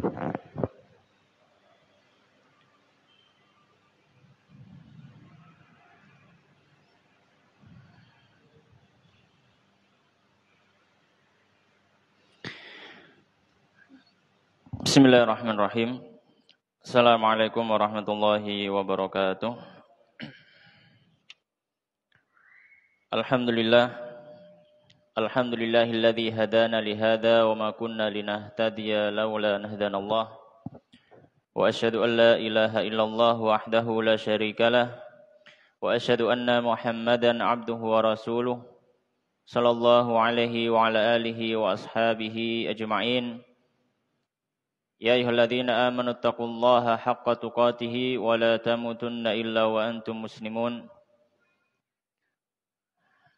Bismillahirrahmanirrahim. Assalamualaikum warahmatullahi wabarakatuh. Alhamdulillahilladzi hadana li hadza wa ma kunna linahtadiya laula an hadanallah. Wa asyhadu an la ilaha illallah wahdahu la syarikalah wa asyhadu anna Muhammadan abduhu wa rasuluh sallallahu alaihi wa ala alihi wa ashabihi ajma'in. Ya ayyuhalladzina amanu taqullaha haqqa tuqatih wa la tamutunna illa wa antum muslimun.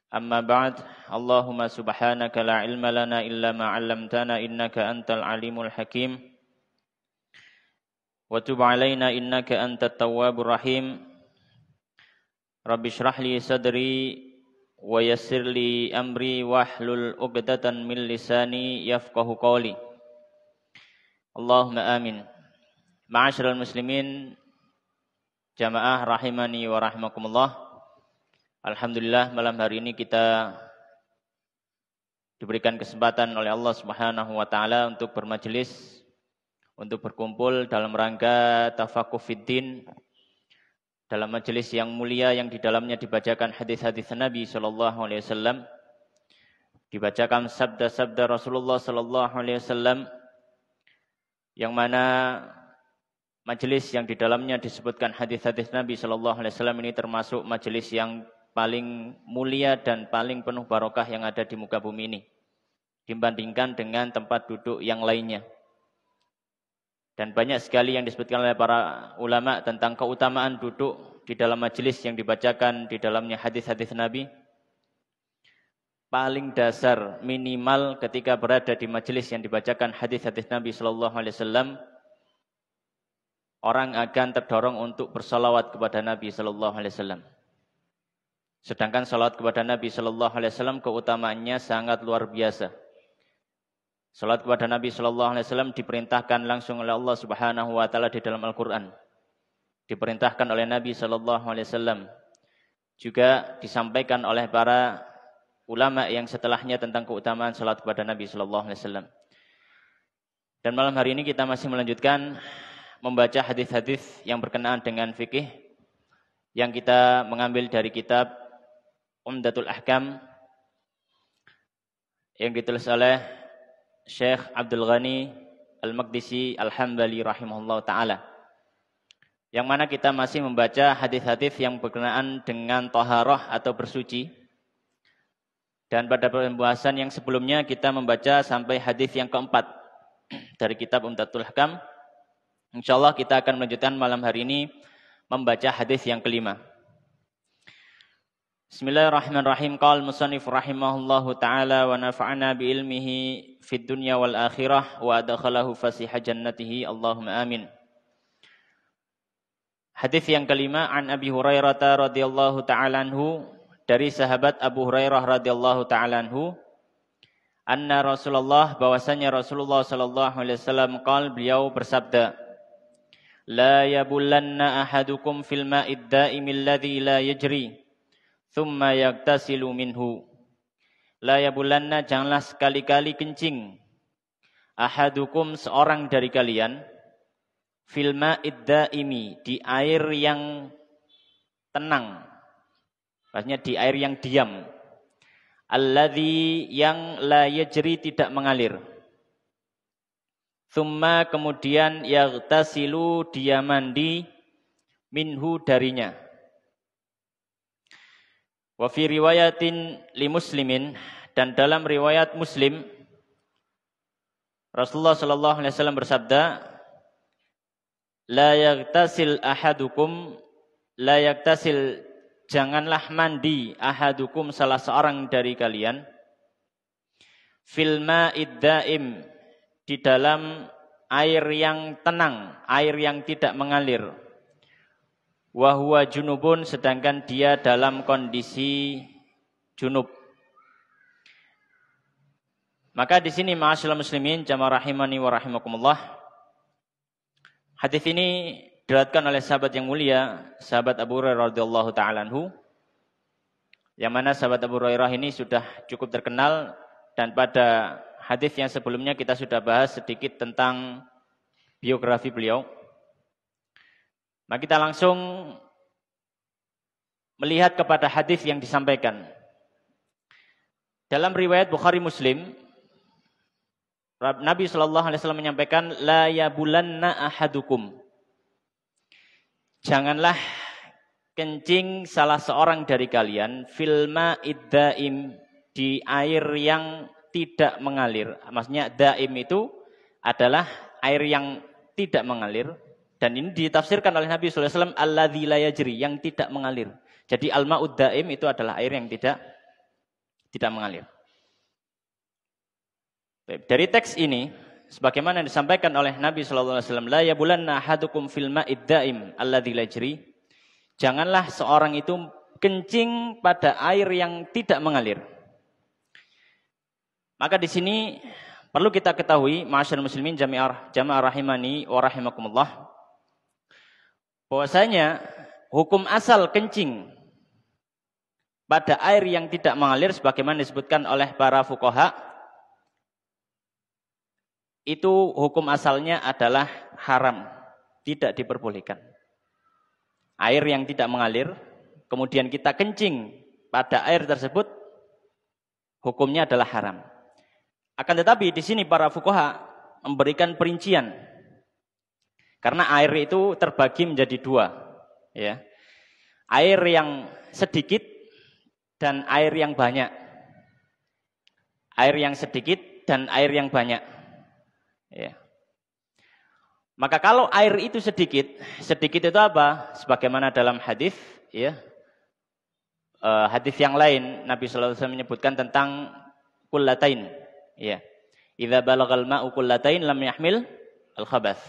Amma ba'd. Allahumma subhanaka la ilma lana illa ma 'allamtana innaka antal alimul hakim. Wa tub 'alaina innaka antat tawwabur rahim. Rabbi shrah li sadri wa yassir li amri wahlul 'uqdatan min lisani yafqahu qawli. Allahumma amin. Ma'asyiral muslimin, jamaah rahimani wa rahimakumullah. Alhamdulillah malam hari ini kita diberikan kesempatan oleh Allah Subhanahu wa taala untuk bermajelis, untuk berkumpul dalam rangka tafaquh fiddin, dalam majelis yang mulia yang di dalamnya dibacakan hadis-hadis Nabi sallallahu alaihi wasallam, dibacakan sabda-sabda Rasulullah sallallahu alaihi wasallam, yang mana majelis yang di dalamnya disebutkan hadis-hadis Nabi sallallahu alaihi wasallam ini termasuk majelis yang paling mulia dan paling penuh barokah yang ada di muka bumi ini dibandingkan dengan tempat duduk yang lainnya. Dan banyak sekali yang disebutkan oleh para ulama tentang keutamaan duduk di dalam majelis yang dibacakan di dalamnya hadis-hadis Nabi. Paling dasar minimal ketika berada di majelis yang dibacakan hadis-hadis Nabi sallallahu alaihi wasallam, orang akan terdorong untuk bersalawat kepada Nabi sallallahu alaihi wasallam. Sedangkan salawat kepada Nabi sallallahu alaihi wasallam keutamaannya sangat luar biasa. Salawat kepada Nabi sallallahu alaihi wasallam diperintahkan langsung oleh Allah Subhanahu wa taala di dalam Al-Qur'an. Diperintahkan oleh Nabi sallallahu alaihi wasallam. Juga disampaikan oleh para ulama yang setelahnya tentang keutamaan salat kepada Nabi sallallahu alaihi wasallam. Dan malam hari ini kita masih melanjutkan membaca hadis-hadis yang berkenaan dengan fikih yang kita mengambil dari kitab Umdatul Ahkam yang ditulis oleh Syekh Abdul Ghani Al-Maqdisi Al-Hambali rahimahullah taala. Yang mana kita masih membaca hadis-hadis yang berkenaan dengan taharah atau bersuci. Dan pada pembahasan yang sebelumnya kita membaca sampai hadis yang keempat dari kitab Umdatul Ahkam. Insyaallah kita akan melanjutkan malam hari ini membaca hadis yang kelima. Bismillahirrahmanirrahim. Qala al-musannif rahimahullahu taala wa nafa'ana bi ilmihi fid dunya wal akhirah wa adkhalahu fasiha jannatihi. Allahumma amin. Hadis yang kelima, an Abi Hurairah radhiyallahu taala anhu, dari sahabat Abu Hurairah radhiyallahu taala anhu, anna Rasulullah, bahwasanya Rasulullah sallallahu alaihi wasallam qaal, beliau bersabda, la yabullanna ahadukum fil ma'id da'imil ladzi la yajri thumma yagtasilu minhu. La yabullanna, janganlah sekali-kali kencing, ahadukum, seorang dari kalian, fil ma'id da'imi, di air yang tenang, maksudnya di air yang diam. Alladzi, yang la yajri, tidak mengalir. Tsumma, kemudian yaghtasilu, dia mandi, minhu, darinya. Wa fi riwayatin li Muslimin, dan dalam riwayat Muslim Rasulullah sallallahu alaihi wasallam bersabda, la yaghtasil ahadukum, la yaghtasil, janganlah mandi, ahadukum, salah seorang dari kalian, fil ma'id da'im, di dalam air yang tenang, air yang tidak mengalir, wa huwa junubun, sedangkan dia dalam kondisi junub. Maka di sini ma'asyiral muslimin, jamaah rahimani wa rahimakumullah, Hadis ini diriwayatkan oleh sahabat yang mulia, sahabat Abu Hurairah radhiyallahu taala anhu. Yang mana sahabat Abu Hurairah ini sudah cukup terkenal, dan pada hadis yang sebelumnya kita sudah bahas sedikit tentang biografi beliau. Maka kita langsung melihat kepada hadis yang disampaikan. Dalam riwayat Bukhari Muslim, Nabi SAW menyampaikan, la yabulanna ahadukum. Janganlah kencing salah seorang dari kalian fil ma'id daim, di air yang tidak mengalir. Maksudnya daim itu adalah air yang tidak mengalir, dan ini ditafsirkan oleh Nabi SAW alladzi la yajri, yang tidak mengalir. Jadi al-ma'ud daim itu adalah air yang tidak mengalir. Dari teks ini, sebagaimana disampaikan oleh Nabi SAW, la yabulanna ahadukum fil ma'id daim alladzi la yajri. Janganlah seorang itu kencing pada air yang tidak mengalir. Maka di sini perlu kita ketahui, ma'asyiral muslimin jamaah rahimani wa rahimakumullah, bahwasanya hukum asal kencing pada air yang tidak mengalir sebagaimana disebutkan oleh para fuqaha, itu hukum asalnya adalah haram, tidak diperbolehkan. Air yang tidak mengalir, kemudian kita kencing pada air tersebut, hukumnya adalah haram. Akan tetapi di sini para fuqaha memberikan perincian, karena air itu terbagi menjadi dua, ya. Air yang sedikit dan air yang banyak. Air yang sedikit dan air yang banyak. Ya. Maka kalau air itu sedikit itu apa? Sebagaimana dalam hadis, ya, hadis yang lain Nabi SAW menyebutkan tentang kullatain, ya. Idza balagal ma'u kullatain lam yahmil al-khabath.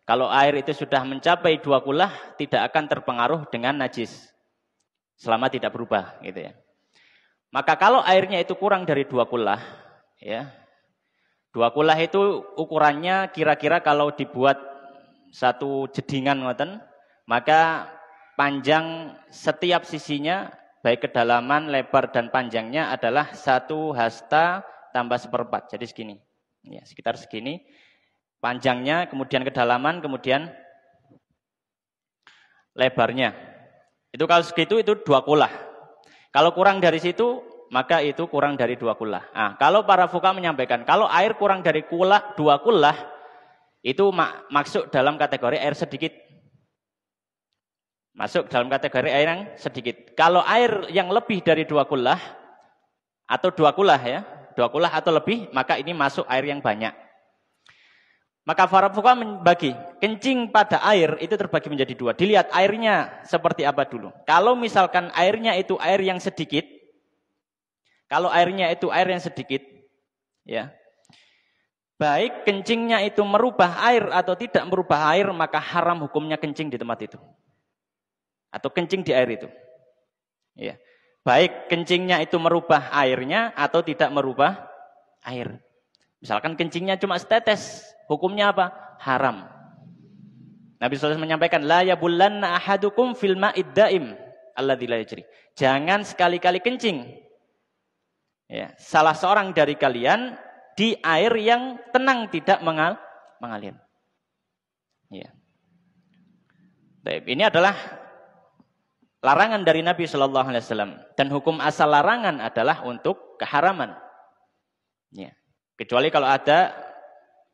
Kalau air itu sudah mencapai 2 kullah, tidak akan terpengaruh dengan najis selama tidak berubah, gitu ya. Maka kalau airnya itu kurang dari 2 kullah, ya. 2 kullah itu ukurannya kira-kira kalau dibuat satu jedingan ngoten, maka panjang setiap sisinya, baik kedalaman, lebar dan panjangnya adalah 1 hasta tambah 1/4. Jadi segini. Ya, sekitar segini. Panjangnya, kemudian kedalaman, kemudian lebarnya. Itu kalau segitu itu 2 kullah. Kalau kurang dari situ, maka itu kurang dari 2 kullah. Nah, kalau para fuqaha menyampaikan, kalau air kurang dari 2 kullah, itu masuk dalam kategori air sedikit. Masuk dalam kategori air yang sedikit. Kalau air yang lebih dari 2 kullah, atau 2 kullah ya, 2 kullah atau lebih, maka ini masuk air yang banyak. Maka para fuqaha membagi, kencing pada air itu terbagi menjadi 2. Dilihat airnya seperti apa dulu. Kalau misalkan airnya itu air yang sedikit, ya, baik kencingnya itu merubah air atau tidak merubah air, maka haram hukumnya kencing di tempat itu. Atau kencing di air itu. Ya. Baik kencingnya itu merubah airnya atau tidak merubah air. Misalkan kencingnya cuma setetes, hukumnya apa? Haram. Nabi SAW menyampaikan, la yabulanna ahadukum fil ma'id daim alladzi la yajri. Jangan sekali-kali kencing, ya, salah seorang dari kalian di air yang tenang tidak mengalir. Ya. Ini adalah larangan dari Nabi SAW, dan hukum asal larangan adalah untuk keharaman. Ya. Kecuali kalau ada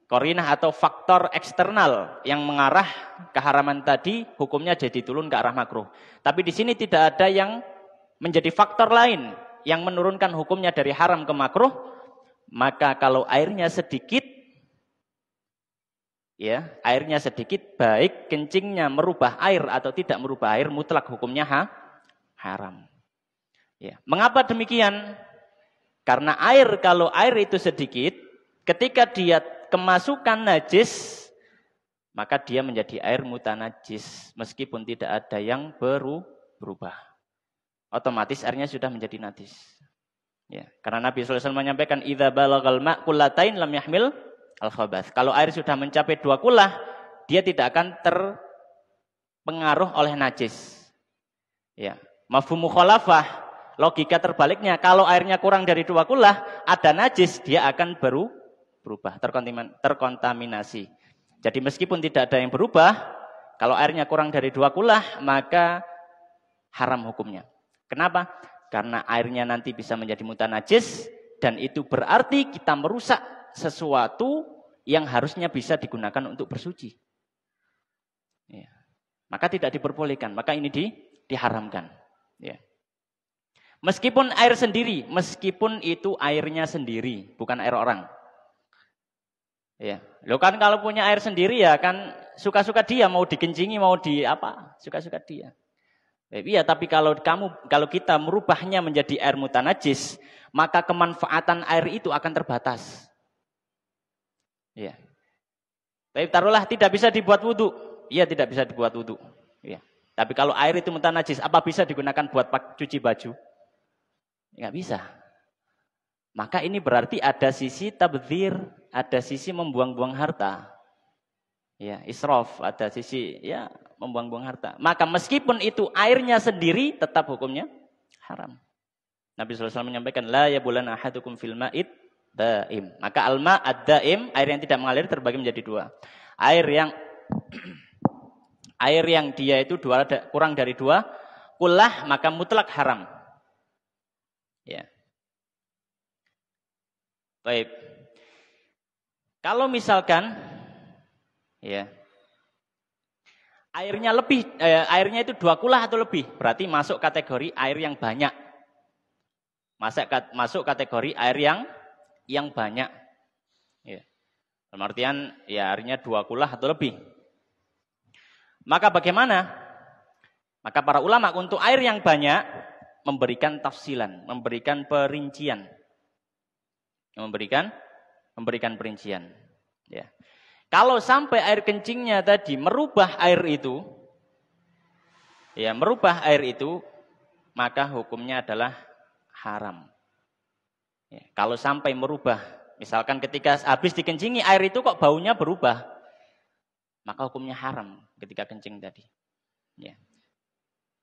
qarinah atau faktor eksternal yang mengarah keharaman tadi, hukumnya jadi turun ke arah makruh. Tapi di sini tidak ada yang menjadi faktor lain yang menurunkan hukumnya dari haram ke makruh. Maka kalau airnya sedikit, ya, airnya sedikit, baik kencingnya merubah air atau tidak merubah air, mutlak hukumnya haram. Ya. Mengapa demikian? Karena kalau air itu sedikit, ketika dia kemasukan najis, maka dia menjadi air mutanajis, meskipun tidak ada yang berubah. Otomatis airnya sudah menjadi najis. Ya, karena Nabi SAW menyampaikan, idza balagal ma' kullatain lam yahmil al-khabath. Kalau air sudah mencapai 2 kullah, dia tidak akan terpengaruh oleh najis. Ya, mafhum mukhalafah, logika terbaliknya, kalau airnya kurang dari 2 kullah, ada najis, dia akan berubah, terkontaminasi. Jadi meskipun tidak ada yang berubah, kalau airnya kurang dari 2 kullah, maka haram hukumnya. Kenapa? Karena airnya nanti bisa menjadi mutanajis, dan itu berarti kita merusak sesuatu yang harusnya bisa digunakan untuk bersuci. Ya. Maka tidak diperbolehkan, maka ini diharamkan. Ya. Meskipun air sendiri, meskipun itu airnya sendiri, bukan air orang. Ya, lo kan kalau punya air sendiri ya kan suka-suka dia, mau dikencingi, mau di apa, suka-suka dia. Iya, tapi kalau kita merubahnya menjadi air mutanajis, maka kemanfaatan air itu akan terbatas. Ya. Tapi taruhlah tidak bisa dibuat wudu, iya tidak bisa dibuat wudu. Ya. Tapi kalau air itu mutanajis, apa bisa digunakan buat cuci baju? Nggak bisa. Maka ini berarti ada sisi tabdzir, ada sisi membuang-buang harta. Ya, israf, ada sisi ya membuang-buang harta. Maka meskipun itu airnya sendiri, tetap hukumnya haram. Nabi SAW menyampaikan, la yabulan ahadukum fil ma'id daim. Maka alma ad-daim, air yang tidak mengalir terbagi menjadi 2. Air yang dia itu kurang dari 2 kullah, maka mutlak haram. Ya. Baik. Kalau misalkan ya, airnya itu 2 kullah atau lebih, berarti masuk kategori air yang banyak. Masuk kategori air yang banyak. Ya. Dalam artian ya airnya 2 kullah atau lebih. Maka bagaimana? Maka para ulama untuk air yang banyak memberikan tafsilan, memberikan perincian. Memberikan perincian. Ya. Kalau sampai air kencingnya tadi merubah air itu, maka hukumnya adalah haram. Ya. Kalau sampai merubah, misalkan ketika habis dikencingi air itu kok baunya berubah, maka hukumnya haram ketika kencing tadi. Ya.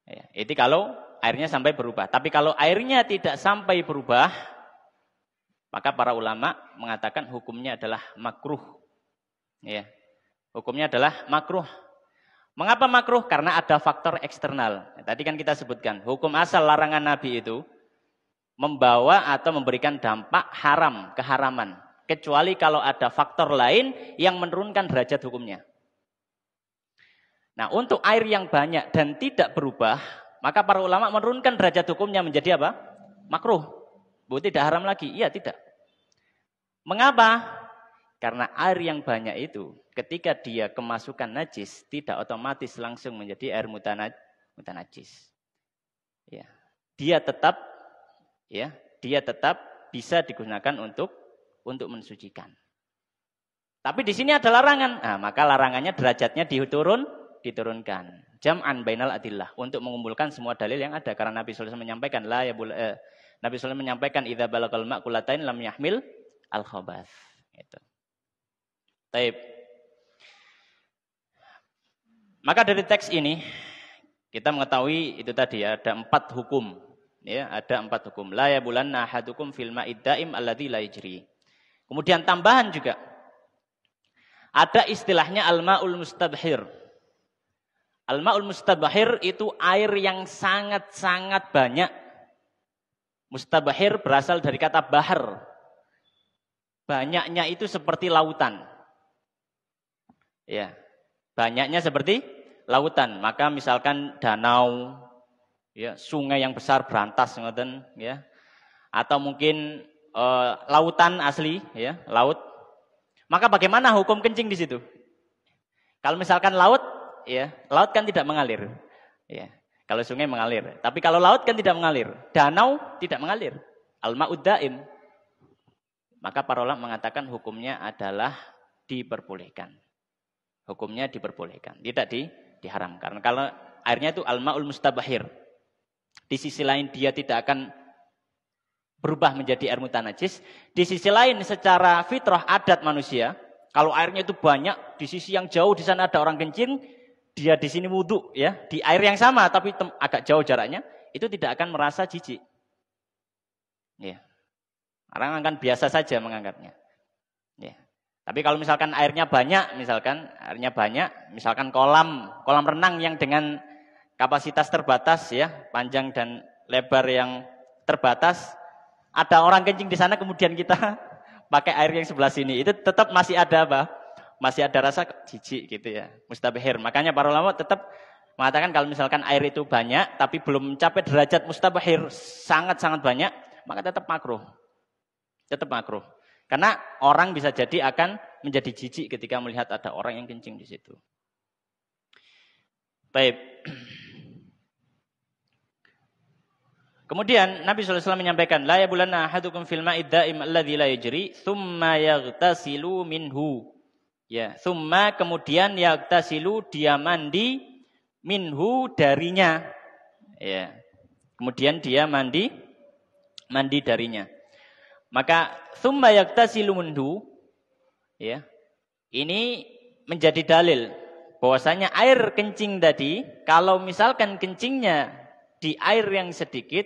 Ya. Itu kalau airnya sampai berubah. Tapi kalau airnya tidak sampai berubah, maka para ulama mengatakan hukumnya adalah makruh. Ya. Hukumnya adalah makruh. Mengapa makruh? Karena ada faktor eksternal. Tadi kan kita sebutkan, hukum asal larangan Nabi itu membawa atau memberikan dampak haram, keharaman. Kecuali kalau ada faktor lain yang menurunkan derajat hukumnya. Nah, untuk air yang banyak dan tidak berubah, maka para ulama menurunkan derajat hukumnya menjadi apa? Makruh. Tidak haram lagi? Iya, tidak. Mengapa? Karena air yang banyak itu, ketika dia kemasukan najis, tidak otomatis langsung menjadi air mutanajis. Ya. Dia tetap bisa digunakan untuk mensucikan. Tapi di sini ada larangan. Nah, maka larangannya derajatnya diturunkan. Jam'an bainal adillah, untuk mengumpulkan semua dalil yang ada. Karena Nabi SAW menyampaikan Nabi SAW menyampaikan idza balagal ma'kulatain lam yahmil al-khabath. Itu. Taib. Maka dari teks ini kita mengetahui itu tadi ya, ada 4 hukum. Ya, ada 4 hukum. La yabulanna ahadukum fil ma'id daim alladzi la yajri. Kemudian tambahan juga ada istilahnya al-ma'ul mustabhir. Al-ma'ul mustabhir itu air yang sangat-sangat banyak. Mustabhir berasal dari kata bahar. Banyaknya itu seperti lautan. Ya. Banyaknya seperti lautan. Maka misalkan danau, ya, sungai yang besar berantas ngoten, ya. Atau mungkin lautan asli, ya, laut. Maka bagaimana hukum kencing di situ? Kalau misalkan laut, ya, laut kan tidak mengalir. Ya. Kalau sungai mengalir. Tapi kalau laut kan tidak mengalir. Danau tidak mengalir. Al-ma'ud daim. Maka para ulama mengatakan hukumnya adalah diperbolehkan. Hukumnya diperbolehkan. Tidak diharamkan. Kalau airnya itu al-ma'ul mustabahir. Di sisi lain dia tidak akan berubah menjadi air mutanajis. Di sisi lain secara fitrah adat manusia, Kalau airnya itu banyak, di sisi yang jauh di sana ada orang kencing, dia di sini wudhu, ya, di air yang sama tapi agak jauh jaraknya, itu tidak akan merasa jijik. Ya. Orang akan biasa saja mengangkatnya. Ya. Tapi kalau misalkan airnya banyak, misalkan kolam renang yang dengan kapasitas terbatas, ya, panjang dan lebar yang terbatas, ada orang kencing di sana kemudian kita pakai air yang sebelah sini, itu tetap masih ada apa? Masih ada rasa jijik gitu ya, mustabihir. Makanya para ulama tetap mengatakan kalau misalkan air itu banyak tapi belum mencapai derajat mustabihir sangat-sangat banyak, maka tetap makruh. Tetap makruh. Karena orang bisa jadi akan menjadi jijik ketika melihat ada orang yang kencing di situ. Baik. Kemudian Nabi SAW menyampaikan, la yabulanna ahadukum fil ma'id da'im alladzi la yajri, thumma yaghtasilu minhu. Ya, thumma kemudian yaghtasilu, dia mandi minhu darinya. Ya. Kemudian dia mandi darinya. Maka thumma yaghtasilu minhu, ya. Ini menjadi dalil bahwasanya air kencing tadi, kalau misalkan kencingnya di air yang sedikit,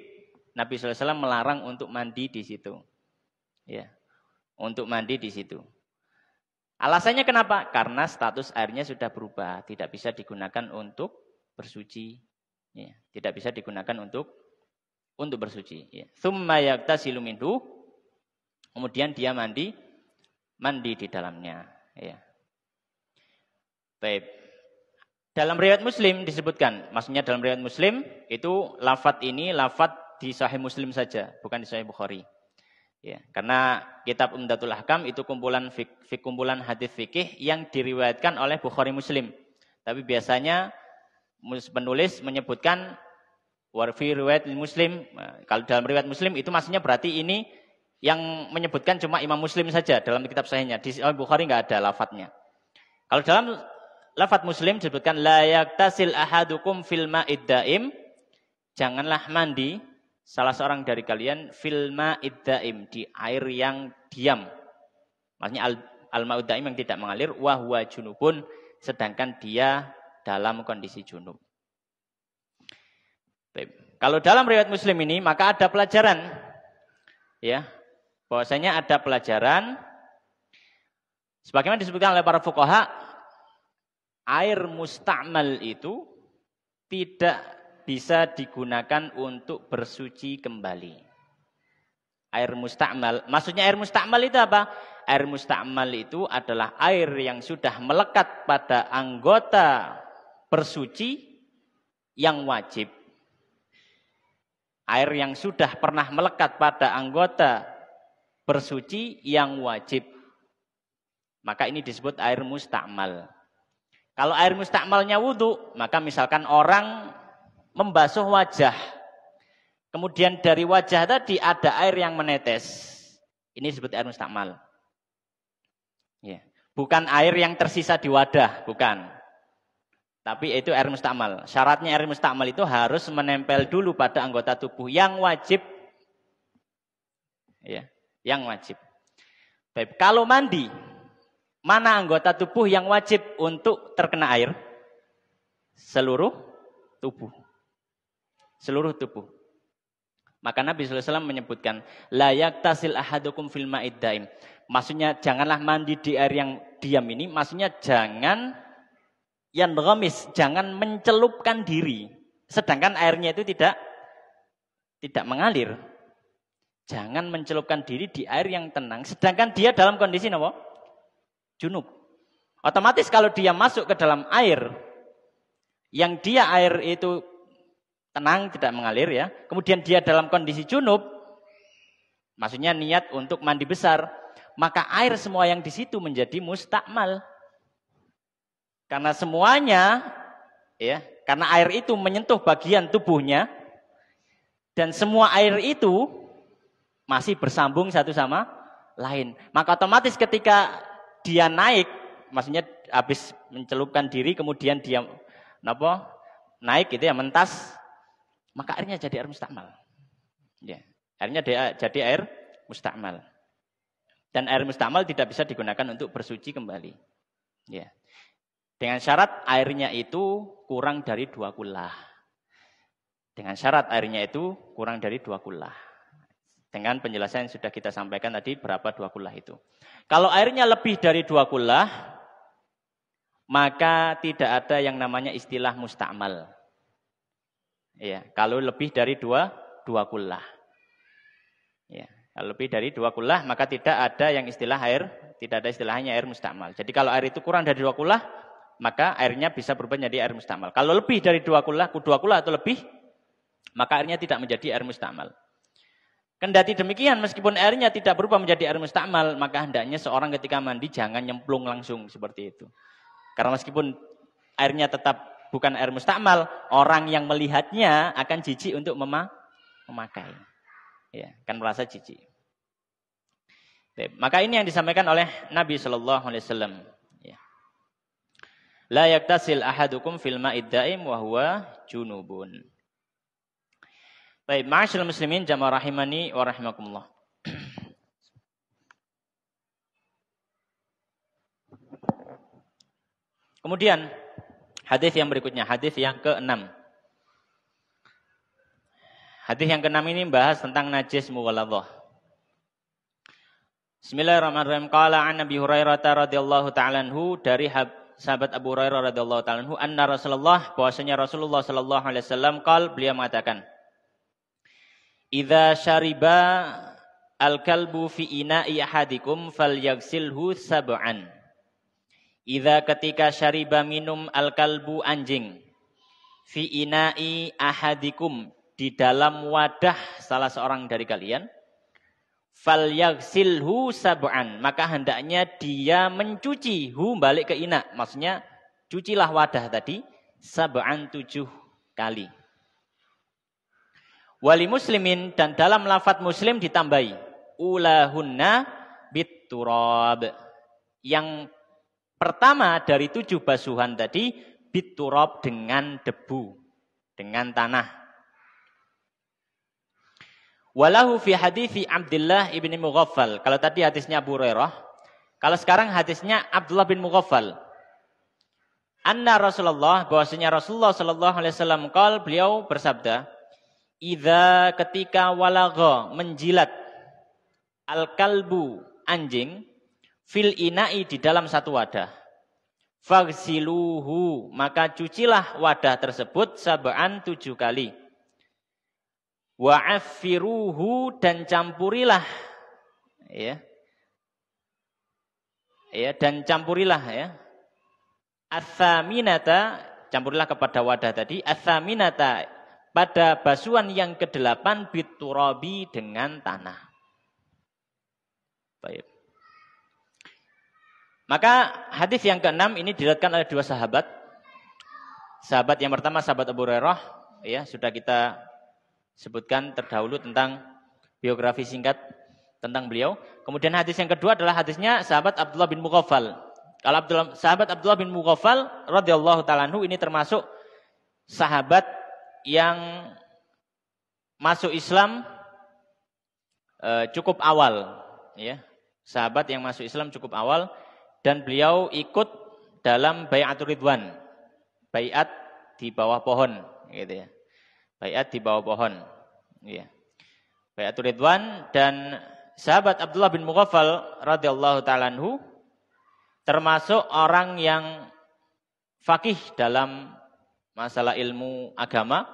Nabi SAW melarang untuk mandi di situ. Ya, untuk mandi di situ. Alasannya kenapa? Karena status airnya sudah berubah, tidak bisa digunakan untuk bersuci. Ya, tidak bisa digunakan untuk bersuci. Ya. Tsumma yaghtasilu minhu, kemudian dia mandi di dalamnya. Ya. Baik. Dalam riwayat Muslim disebutkan, maksudnya dalam riwayat Muslim itu lafadz ini lafadz di Sahih Muslim saja, bukan di Sahih Bukhari. Ya, karena kitab Umdatul Ahkam itu kumpulan hadis fikih yang diriwayatkan oleh Bukhari Muslim. Tapi biasanya penulis menyebutkan warfi riwayat Muslim. Kalau dalam riwayat Muslim itu maksudnya berarti ini yang menyebutkan cuma Imam Muslim saja dalam kitab sahihnya. Di Bukhari enggak ada lafadznya. Kalau dalam lafadz Muslim disebutkan la yaktasil ahadukum fil ma'id daim, janganlah mandi salah seorang dari kalian fil ma'id daim, di air yang diam. Maksudnya al-ma'ud daim yang tidak mengalir, wa huwa junubun, sedangkan dia dalam kondisi junub. Baik. Kalau dalam riwayat Muslim ini maka ada pelajaran, ya, bahwasanya ada pelajaran sebagaimana disebutkan oleh para fuqaha, air musta'mal itu tidak bisa digunakan untuk bersuci kembali. Air musta'mal, maksudnya air musta'mal itu apa? Air musta'mal itu adalah air yang sudah melekat pada anggota bersuci yang wajib. Air yang sudah pernah melekat pada anggota bersuci yang wajib. Maka ini disebut air musta'mal. Kalau air musta'malnya wudu, maka misalkan orang membasuh wajah, kemudian dari wajah tadi ada air yang menetes, ini disebut air musta'mal. Ya. Bukan air yang tersisa di wadah, bukan. Tapi itu air musta'mal. Syaratnya air musta'mal itu harus menempel dulu pada anggota tubuh yang wajib. Ya, yang wajib. Baik, kalau mandi, mana anggota tubuh yang wajib untuk terkena air? Seluruh tubuh. Seluruh tubuh. Maka Nabi SAW menyebutkan, la yaktasil ahadukum fil ma'id daim. Maksudnya janganlah mandi di air yang diam ini, maksudnya jangan yandghamis, jangan mencelupkan diri. Sedangkan airnya itu tidak mengalir. Jangan mencelupkan diri di air yang tenang, sedangkan dia dalam kondisi apa? Junub. Otomatis kalau dia masuk ke dalam air yang dia air itu tenang, tidak mengalir, ya. Kemudian dia dalam kondisi junub, maksudnya niat untuk mandi besar, maka air semua yang di situ menjadi mustakmal. Karena semuanya, ya, karena air itu menyentuh bagian tubuhnya, dan semua air itu masih bersambung satu sama lain. Maka otomatis ketika dia naik, maksudnya habis mencelupkan diri, kemudian dia naik gitu ya, mentas, maka airnya jadi air mustakmal. Ya, airnya jadi air mustakmal. Dan air mustamal tidak bisa digunakan untuk bersuci kembali. Ya. Dengan syarat airnya itu kurang dari 2 kullah. Dengan syarat airnya itu kurang dari 2 kullah. Dengan penjelasan yang sudah kita sampaikan tadi berapa 2 kullah itu. Kalau airnya lebih dari 2 kullah, maka tidak ada yang namanya istilah musta'mal. Ya, kalau lebih dari 2 kullah. Ya, kalau lebih dari 2 kullah, maka tidak ada yang istilah air, tidak ada istilahnya air musta'mal. Jadi kalau air itu kurang dari 2 kullah, maka airnya bisa berubah menjadi air musta'mal. Kalau lebih dari 2 kullah atau lebih, maka airnya tidak menjadi air musta'mal. Kendati demikian, meskipun airnya tidak berubah menjadi air musta'mal, maka hendaknya seorang ketika mandi jangan nyemplung langsung seperti itu. Karena meskipun airnya tetap bukan air musta'mal, orang yang melihatnya akan jijik untuk memakai. Ya, akan merasa jijik. Maka ini yang disampaikan oleh Nabi sallallahu alaihi wasallam. Ya. La yaktasil ahadukum fil ma'id daim wa huwa junubun. Baik, ma'asyiral muslimin jamaah rahimani wa rahimakumullah. Kemudian hadis yang berikutnya, hadis yang ke-6. Hadis yang ke-6 ini membahas tentang najis mughalladhah. Bismillahirrahmanirrahim. Qala an Abi Hurairah radhiyallahu ta'ala anhu, dari sahabat Abu Hurairah radhiyallahu ta'ala anhu, anna Rasulullah, bahwasanya Rasulullah sallallahu alaihi wasallam beliau mengatakan, "Idza syariba al-kalbu fi ina'i ahadikum falyaghsilhu sab'an." Idza ketika syariba minum al-kalbu anjing fi ina'i ahadikum di dalam wadah salah seorang dari kalian, falyaghsilhu sab'an, maka hendaknya dia mencuci balik ke ina, maksudnya cucilah wadah tadi sab'an 7 kali. Wali muslimin, dan dalam lafadz Muslim ditambahi ulahunna bitturab, yang pertama dari 7 basuhan tadi bitturab, dengan debu, dengan tanah. Walahu fi hadithi Abdullah ibn Mughaffal. Kalau tadi hadisnya Abu Hurairah, kalau sekarang hadisnya Abdullah bin Mughaffal. Anna Rasulullah, bahwasanya Rasulullah sallallahu alaihi wasallam beliau bersabda, "Idza ketika walagha menjilat al-kalbu anjing fil ina'i di dalam satu wadah, faghsiluhu, maka cucilah wadah tersebut sab'an 7 kali. Wa'affiruhu, dan campurilah, ya, dan campurilah, ya, atsaminata, campurilah kepada wadah tadi, atsaminata, pada basuhan yang ke-8 biturabi, dengan tanah. Baik. Maka hadis yang ke-6 ini diriwayatkan oleh 2 sahabat. Sahabat yang pertama sahabat Abu Hurairah, ya, sudah kita sebutkan terdahulu tentang biografi singkat tentang beliau. Kemudian hadis yang kedua adalah hadisnya sahabat Abdullah bin Mughaffal. Kalau sahabat Abdullah bin Mughaffal radhiyallahu ta'ala anhu ini termasuk sahabat yang masuk Islam cukup awal, ya. Sahabat yang masuk Islam cukup awal, dan beliau ikut dalam bai'atul ridwan. Bai'at di bawah pohon, gitu ya. Bai'at di bawah pohon, ya. Bai'atul ridwan, dan sahabat Abdullah bin Mughaffal radhiyallahu ta'ala anhu termasuk orang yang faqih dalam masalah ilmu agama.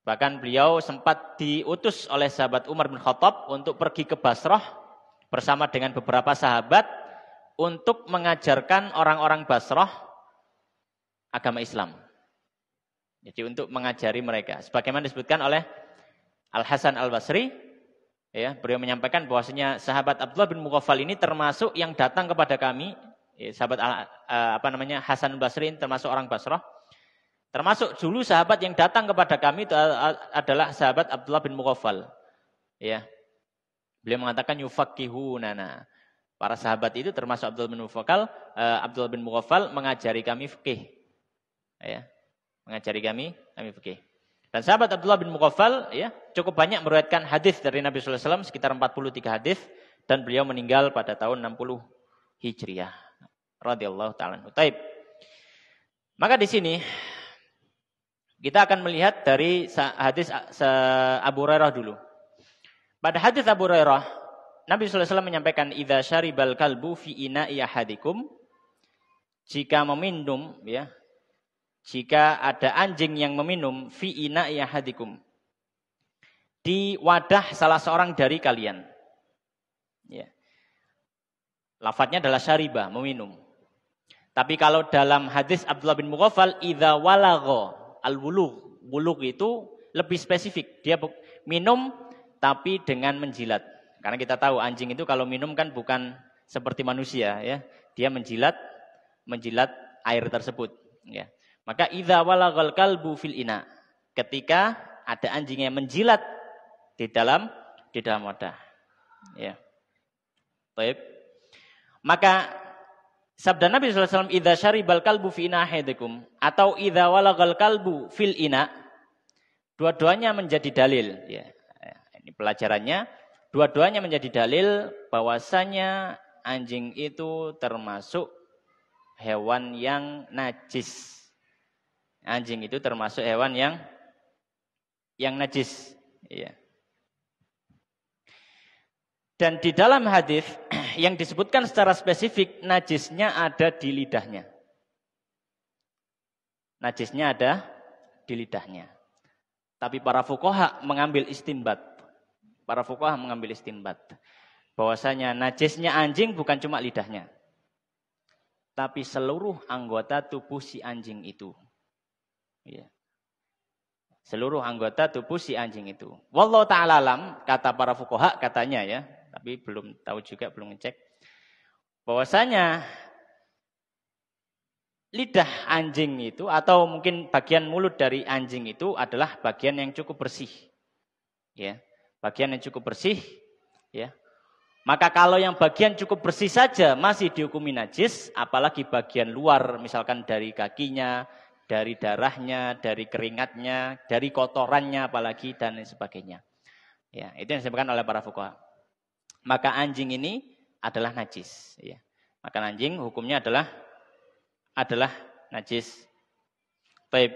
Bahkan beliau sempat diutus oleh sahabat Umar bin Khattab untuk pergi ke Basrah bersama dengan beberapa sahabat untuk mengajarkan orang-orang Basrah agama Islam. Jadi untuk mengajari mereka. Sebagaimana disebutkan oleh Al-Hasan Al-Basri, ya, beliau menyampaikan bahwasanya sahabat Abdullah bin Mughaffal ini termasuk yang datang kepada kami, ya, sahabat Hasan Al-Basri ini termasuk orang Basrah. Termasuk dulu sahabat yang datang kepada kami itu adalah sahabat Abdullah bin Mughaffal. Ya. Beliau mengatakan yufaqqihunana. Para sahabat itu termasuk Abdullah bin Mughaffal mengajari kami fikih. Ya. Mengajari kami fikih. Dan sahabat Abdullah bin Mughaffal, ya, cukup banyak meriwayatkan hadis dari Nabi sallallahu alaihi wasallam, sekitar 43 hadis, Dan beliau meninggal pada tahun 60 Hijriah. Radhiyallahu ta'ala anhu. Taib. Maka di sini kita akan melihat dari hadis Abu Hurairah dulu. Pada hadis Abu Hurairah, Nabi sallallahu alaihi wasallam menyampaikan, "Idza syaribal kalbu fi ina'i ahadikum," jika meminum, ya, jika ada anjing yang meminum fi ina'i ahadikum, di wadah salah seorang dari kalian. Ya. Lafadznya adalah syariba, meminum. Tapi kalau dalam hadis Abdullah bin Mughaffal, idza walagha al-wulugh, wulugh itu lebih spesifik. Dia minum tapi dengan menjilat. Karena kita tahu anjing itu kalau minum kan bukan seperti manusia, ya. Dia menjilat air tersebut, ya. Maka idza walaghal kalbu fil ina, ketika ada anjing yang menjilat di dalam wadah, ya. Baik. Maka sabda Nabi sallallahu alaihi wasallam, idza syaribal kalbu fi ina ahadikum, atau idza walaghal kalbu fil ina, dua-duanya menjadi dalil, ya. Ini pelajarannya, dua-duanya menjadi dalil bahwasanya anjing itu termasuk hewan yang najis. Anjing itu termasuk hewan yang najis, ya. Dan di dalam hadis yang disebutkan secara spesifik, najisnya ada di lidahnya. Najisnya ada di lidahnya. Tapi para fuqaha mengambil istinbat. Para fuqaha mengambil istinbat bahwasanya najisnya anjing bukan cuma lidahnya, tapi seluruh anggota tubuh si anjing itu. Ya. Seluruh anggota tubuh si anjing itu. Wallahu ta'ala alam, kata para fuqaha, katanya, ya. Tapi belum tahu juga, belum ngecek. Bahwasanya lidah anjing itu atau mungkin bagian mulut dari anjing itu adalah bagian yang cukup bersih. Ya, bagian yang cukup bersih, ya. Maka kalau yang bagian cukup bersih saja masih dihukumi najis, apalagi bagian luar misalkan dari kakinya, dari darahnya, dari keringatnya, dari kotorannya apalagi dan lain sebagainya. Ya, itu yang disebutkan oleh para fuqaha. Maka anjing ini adalah najis, ya. Maka anjing hukumnya adalah najis. Baik.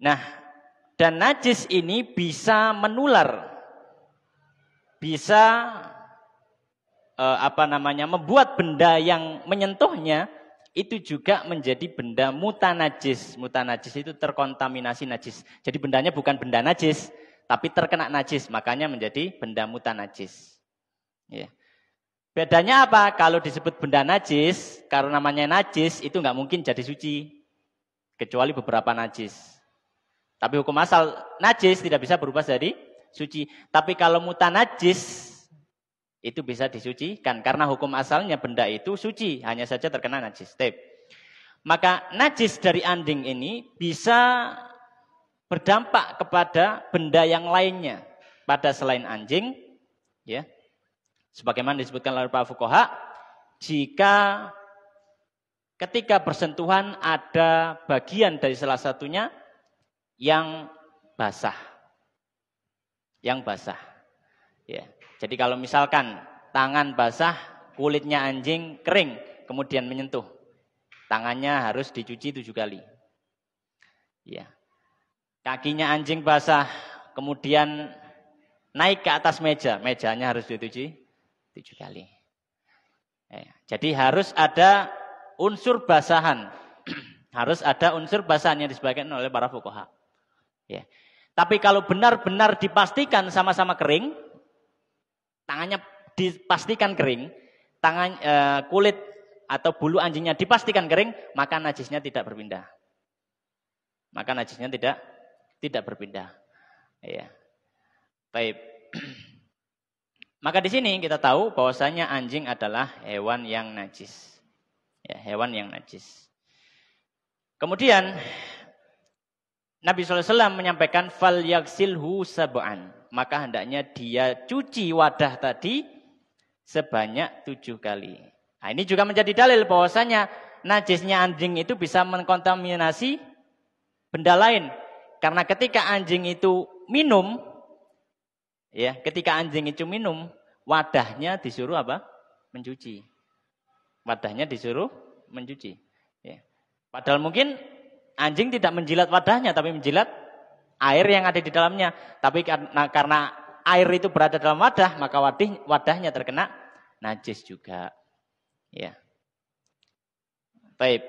Nah, dan najis ini bisa menular. Bisa membuat benda yang menyentuhnya itu juga menjadi benda mutanajis. Mutanajis itu terkontaminasi najis. Jadi bendanya bukan benda najis, tapi terkena najis, makanya menjadi benda mutanajis. Ya. Bedanya apa? Kalau disebut benda najis, karena namanya najis, itu nggak mungkin jadi suci. Kecuali beberapa najis. Tapi hukum asal najis tidak bisa berubah jadi suci. Tapi kalau mutanajis, itu bisa disucikan. Karena hukum asalnya benda itu suci, hanya saja terkena najis. Maka najis dari anjing ini bisa berdampak kepada benda yang lainnya pada selain anjing, ya. Sebagaimana disebutkan oleh para fuqaha, jika ketika bersentuhan ada bagian dari salah satunya yang basah. Yang basah. Ya. Jadi kalau misalkan tangan basah, kulitnya anjing kering, kemudian menyentuh, tangannya harus dicuci 7 kali. Ya. Kakinya anjing basah, kemudian naik ke atas meja, mejanya harus dicuci 7 kali. Ya. Jadi harus ada unsur basahan. Harus ada unsur basahan yang disebutkan oleh para fuqaha. Ya. Tapi kalau benar-benar dipastikan sama-sama kering, tangannya dipastikan kering, kulit atau bulu anjingnya dipastikan kering, maka najisnya tidak berpindah. Maka najisnya tidak berpindah. Ya. Baik. Maka di sini kita tahu bahwasanya anjing adalah hewan yang najis. Ya, hewan yang najis. Kemudian Nabi SAW menyampaikan fal yaksilhu sab'an, maka hendaknya dia cuci wadah tadi sebanyak 7 kali. Nah, ini juga menjadi dalil bahwasanya najisnya anjing itu bisa mengkontaminasi benda lain. Karena ketika anjing itu minum, Ya, ketika anjing itu minum, wadahnya disuruh apa? Mencuci. Wadahnya disuruh mencuci. Ya. Padahal mungkin anjing tidak menjilat wadahnya, tapi menjilat air yang ada di dalamnya. Tapi karena air itu berada dalam wadah, maka wadahnya terkena najis juga. Ya. Baik.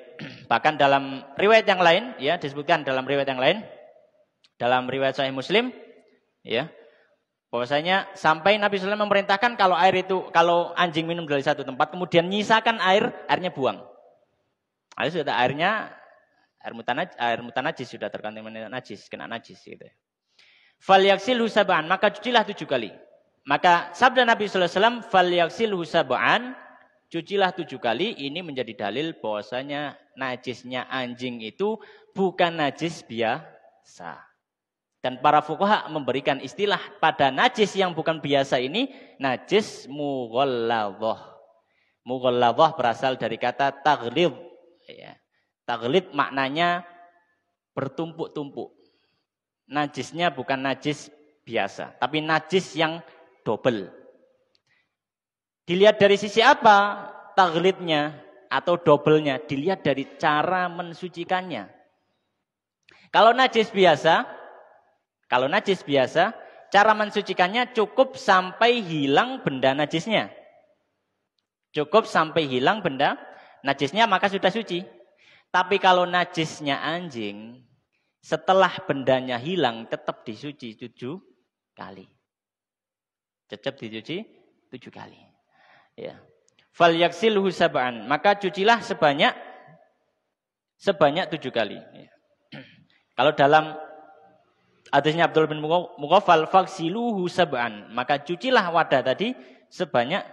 Bahkan dalam riwayat yang lain, ya disebutkan dalam riwayat yang lain, dalam riwayat Sahih Muslim, ya, bahwasanya sampai Nabi SAW memerintahkan kalau anjing minum dari satu tempat, kemudian nyisakan airnya buang. Sudah air mutanajis sudah terkontaminasi najis, kena najis gitu. Falyaksilhu sab'an, maka cucilah 7 kali. Maka sabda Nabi SAW, falyaksilhu sab'an, cucilah 7 kali. Ini menjadi dalil bahwasanya najisnya anjing itu bukan najis biasa. Dan para fuqaha memberikan istilah pada najis yang bukan biasa ini, najis mughalladhah. Mughalladhah berasal dari kata taghlidh. Ya. Taghlidh maknanya bertumpuk-tumpuk. Najisnya bukan najis biasa, tapi najis yang double. Dilihat dari sisi apa taghlidnya atau doublenya? Dilihat dari cara mensucikannya. Kalau najis biasa, cara mensucikannya cukup sampai hilang benda najisnya. Cukup sampai hilang benda najisnya, maka sudah suci. Tapi kalau najisnya anjing, setelah bendanya hilang tetap disuci 7 kali. Tetap dicuci 7 kali. Ya. Falyaksilhu sab'an, maka cucilah sebanyak 7 kali. Ya. Kalau dalam hadisnya Abdul bin Mughaffal, faksiluhu sab'an, maka cucilah wadah tadi sebanyak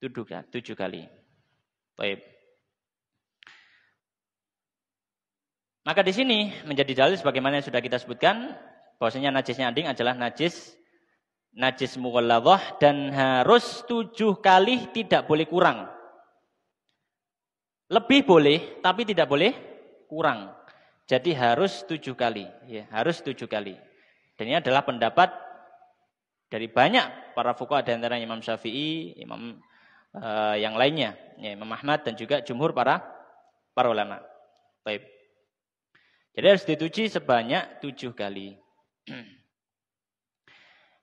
7 kali. Baik. Maka di sini menjadi dalil sebagaimana yang sudah kita sebutkan, bahwasanya najisnya anjing adalah najis mughalladhah dan harus 7 kali, tidak boleh kurang. Lebih boleh, tapi tidak boleh kurang. Jadi harus 7 kali, ya, harus 7 kali. Dan ini adalah pendapat dari banyak para fuqaha, di antaranya Imam Syafi'i, Imam yang lainnya, ya, Imam Ahmad dan juga jumhur para ulama. Baik. Jadi harus dicuci sebanyak 7 kali.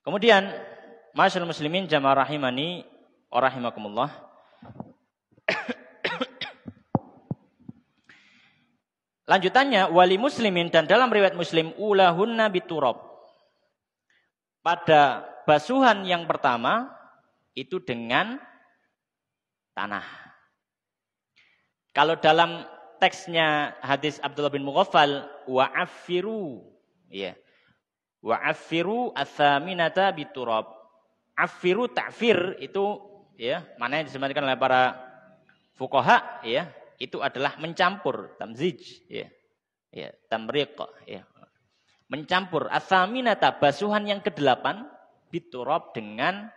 Kemudian, ma'asyiral muslimin jamaah rahimani wa rahimakumullah. Lanjutannya, wali muslimin, dan dalam riwayat Muslim, ulahunna biturab. Pada basuhan yang pertama itu dengan tanah. Kalau dalam teksnya hadis Abdullah bin Mughaffal, wa'affiru, ya. Wa'affiru atsaminata biturab. Affiru ta'fir itu, ya, maknanya disebutkan oleh para fuqaha, ya, itu adalah mencampur, tamzij, ya. Ya, tamriq, ya. Mencampur atsaminata, basuhan yang ke-8 biturab, dengan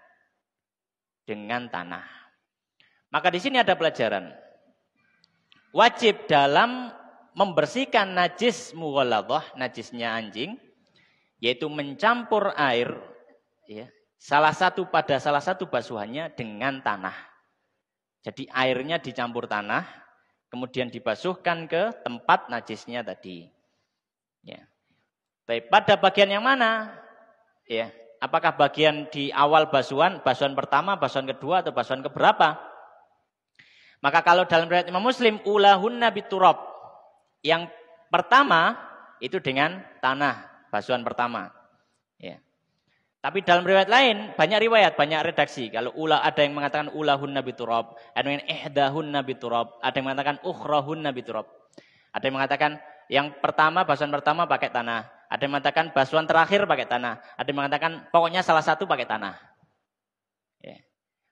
tanah. Maka di sini ada pelajaran. Wajib dalam membersihkan najis mughalladhah, najisnya anjing, yaitu mencampur air, ya, salah satu basuhannya dengan tanah. Jadi airnya dicampur tanah, kemudian dibasuhkan ke tempat najisnya tadi. Ya. Baik, pada bagian yang mana? Ya, apakah bagian di awal basuhan pertama, basuhan kedua, atau basuhan keberapa? Maka kalau dalam riwayat Imam Muslim, ulahunna biturab, yang pertama itu dengan tanah, basuhan pertama. Ya. Tapi dalam riwayat lain, banyak redaksi. Kalau ada yang mengatakan ulahunna biturab, ada yang ihdahunna biturab, ada yang mengatakan ukhrahunna biturab. Ada yang mengatakan yang pertama, basuhan pertama pakai tanah. Ada yang mengatakan basuhan terakhir pakai tanah. Ada yang mengatakan pokoknya salah satu pakai tanah. Ya.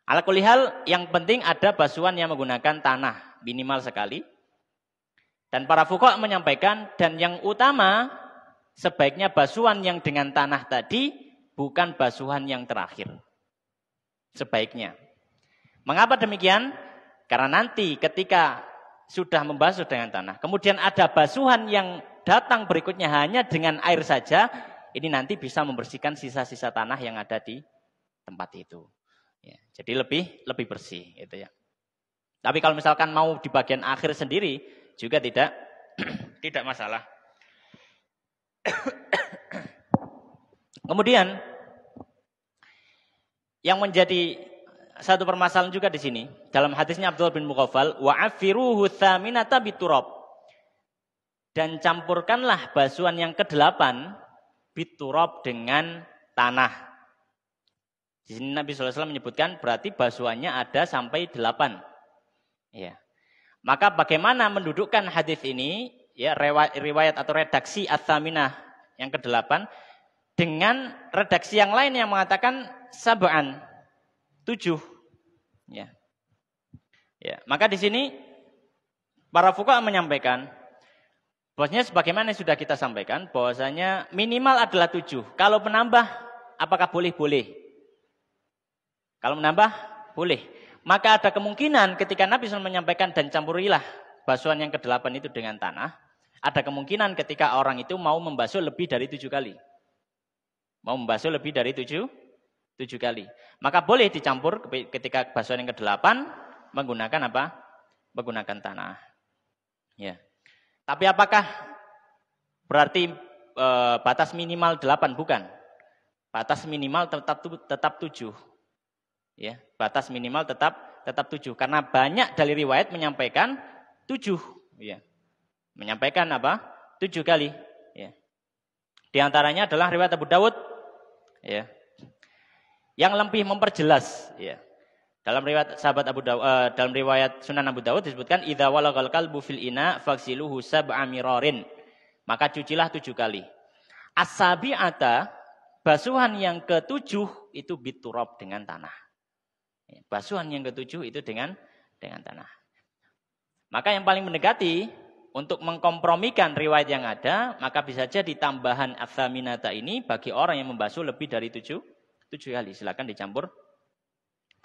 Ala kulli hal, yang penting ada basuhan yang menggunakan tanah minimal sekali. Dan para fuqaha menyampaikan, dan yang utama sebaiknya basuhan yang dengan tanah tadi bukan basuhan yang terakhir. Sebaiknya. Mengapa demikian? Karena nanti ketika sudah membasuh dengan tanah, kemudian ada basuhan yang datang berikutnya hanya dengan air saja, ini nanti bisa membersihkan sisa-sisa tanah yang ada di tempat itu. Ya, jadi lebih bersih gitu ya. Tapi kalau misalkan mau di bagian akhir sendiri juga tidak tidak masalah. Kemudian yang menjadi satu permasalahan juga di sini dalam hadisnya Abdullah bin Mughaffal, wa'afiruhu tsaminata biturab. Dan campurkanlah basuhan yang ke-8 biturab dengan tanah. Di sini Nabi SAW menyebutkan berarti basuhannya ada sampai 8. Ya. Maka bagaimana mendudukkan hadis ini, ya, riwayat atau redaksi Ats-Tsaminah yang ke-8 dengan redaksi yang lain yang mengatakan sab'an, 7. Ya. Ya, maka di sini para fuqaha menyampaikan bahwasanya sebagaimana yang sudah kita sampaikan bahwasanya minimal adalah 7. Kalau menambah apakah boleh? Boleh. Kalau menambah boleh. Maka ada kemungkinan ketika Nabi SAW menyampaikan dan campurilah basuhan yang ke-8 itu dengan tanah, ada kemungkinan ketika orang itu mau membasuh lebih dari 7 kali. Mau membasuh lebih dari 7 kali. Maka boleh dicampur ketika basuhan yang ke-8 menggunakan apa? Menggunakan tanah. Ya. Tapi apakah berarti batas minimal 8? Bukan. Batas minimal tetap 7. Ya, batas minimal tetap 7 karena banyak dari riwayat menyampaikan 7, ya. Menyampaikan apa? 7 kali, ya. Di antaranya adalah riwayat Abu Dawud, ya. Yang lebih memperjelas, ya. Dalam riwayat sahabat Abu Dawud, dalam riwayat Sunan Abu Dawud disebutkan idza walagal qalbu fil ina faghsiluhu sab'a mirarin. Maka cucilah 7 kali. As-sabi'ata, basuhan yang ke-7 itu biturab dengan tanah. Basuhan yang ke-7 itu dengan tanah. Maka yang paling mendekati untuk mengkompromikan riwayat yang ada, maka bisa jadi tambahan Ats-Tsaminata ini bagi orang yang membasuh lebih dari 7 kali. Silakan dicampur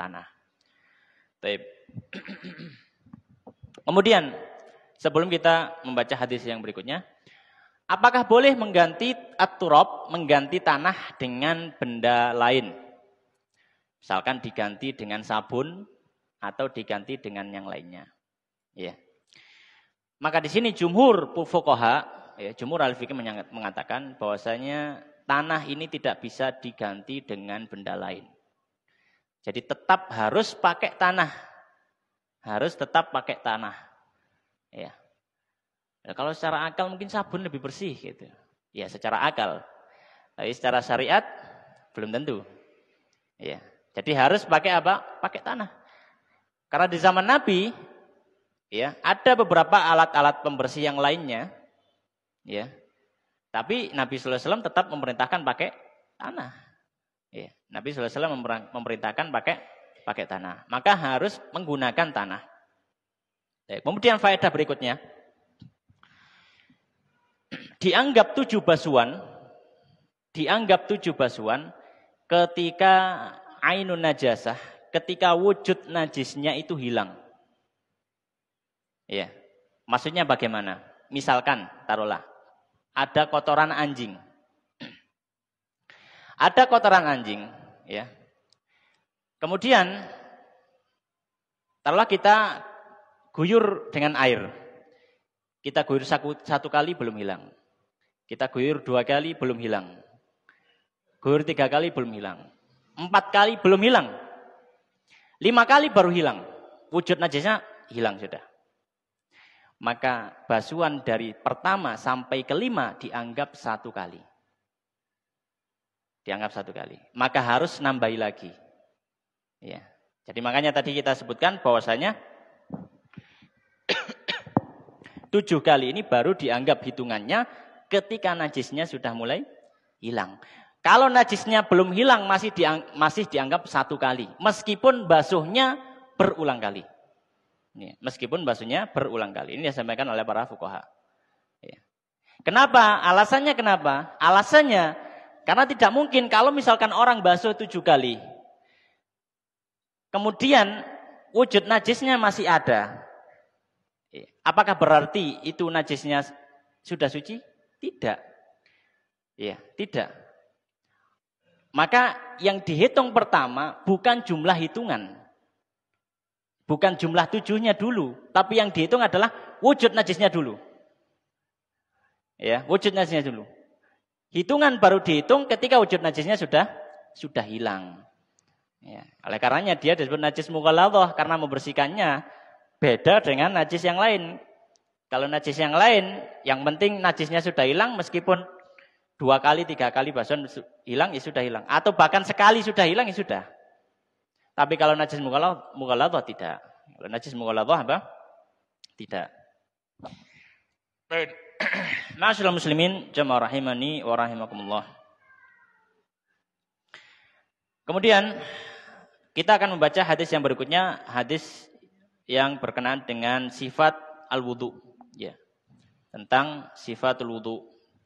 tanah. Baik. Kemudian sebelum kita membaca hadis yang berikutnya, apakah boleh mengganti at-turab, mengganti tanah dengan benda lain? Misalkan diganti dengan sabun atau diganti dengan yang lainnya. Ya. Maka di sini jumhur fuqaha, ya, jumhur al-fiqh mengatakan bahwasanya tanah ini tidak bisa diganti dengan benda lain. Jadi tetap harus pakai tanah. Harus tetap pakai tanah. Ya. Nah, kalau secara akal mungkin sabun lebih bersih gitu. Ya, secara akal. Tapi secara syariat belum tentu. Ya. Jadi harus pakai apa? Pakai tanah. Karena di zaman Nabi, ya, ada beberapa alat-alat pembersih yang lainnya, ya. Tapi Nabi sallallahu alaihi wasallam tetap memerintahkan pakai tanah. Ya. Nabi sallallahu alaihi wasallam memerintahkan pakai tanah. Maka harus menggunakan tanah. Ya. Kemudian faedah berikutnya, dianggap 7 basuhan ketika ainun najasah, ketika wujud najisnya itu hilang. Ya. Maksudnya bagaimana? Misalkan, taruhlah, ada kotoran anjing. Ada kotoran anjing, ya. Kemudian, taruhlah kita guyur dengan air. Kita guyur 1 kali belum hilang. Kita guyur 2 kali belum hilang. Guyur 3 kali belum hilang. 4 kali belum hilang. 5 kali baru hilang. Wujud najisnya hilang sudah. Maka basuhan dari pertama sampai ke-5 dianggap 1 kali. Dianggap 1 kali. Maka harus nambahi lagi. Ya. Jadi makanya tadi kita sebutkan bahwasanya 7 kali ini baru dianggap hitungannya ketika najisnya sudah mulai hilang. Kalau najisnya belum hilang masih dianggap 1 kali. Meskipun basuhnya berulang kali. Meskipun basuhnya berulang kali. Ini disampaikan oleh para fuqaha. Kenapa? Alasannya kenapa? Alasannya karena tidak mungkin kalau misalkan orang basuh 7 kali. Kemudian wujud najisnya masih ada. Apakah berarti itu najisnya sudah suci? Tidak. Ya, tidak. Maka yang dihitung pertama bukan jumlah hitungan. Bukan jumlah tujuhnya dulu, tapi yang dihitung adalah wujud najisnya dulu. Ya, wujud najisnya dulu. Hitungan baru dihitung ketika wujud najisnya sudah hilang. Ya, oleh karenanya dia disebut najis mughalladhah karena membersihkannya beda dengan najis yang lain. Kalau najis yang lain, yang penting najisnya sudah hilang meskipun 2 kali, 3 kali basuhan hilang, ya sudah hilang. Atau bahkan sekali sudah hilang, ya sudah. Tapi kalau najis mughalladhah tidak. Kalau najis mughalladhah apa? Tidak. Baik. Ma'asyiral muslimin, jamaah rahimani wa rahimakumullah. Kemudian kita akan membaca hadis yang berikutnya, hadis yang berkenaan dengan sifat al-wudu, ya. Tentang sifatul wudu,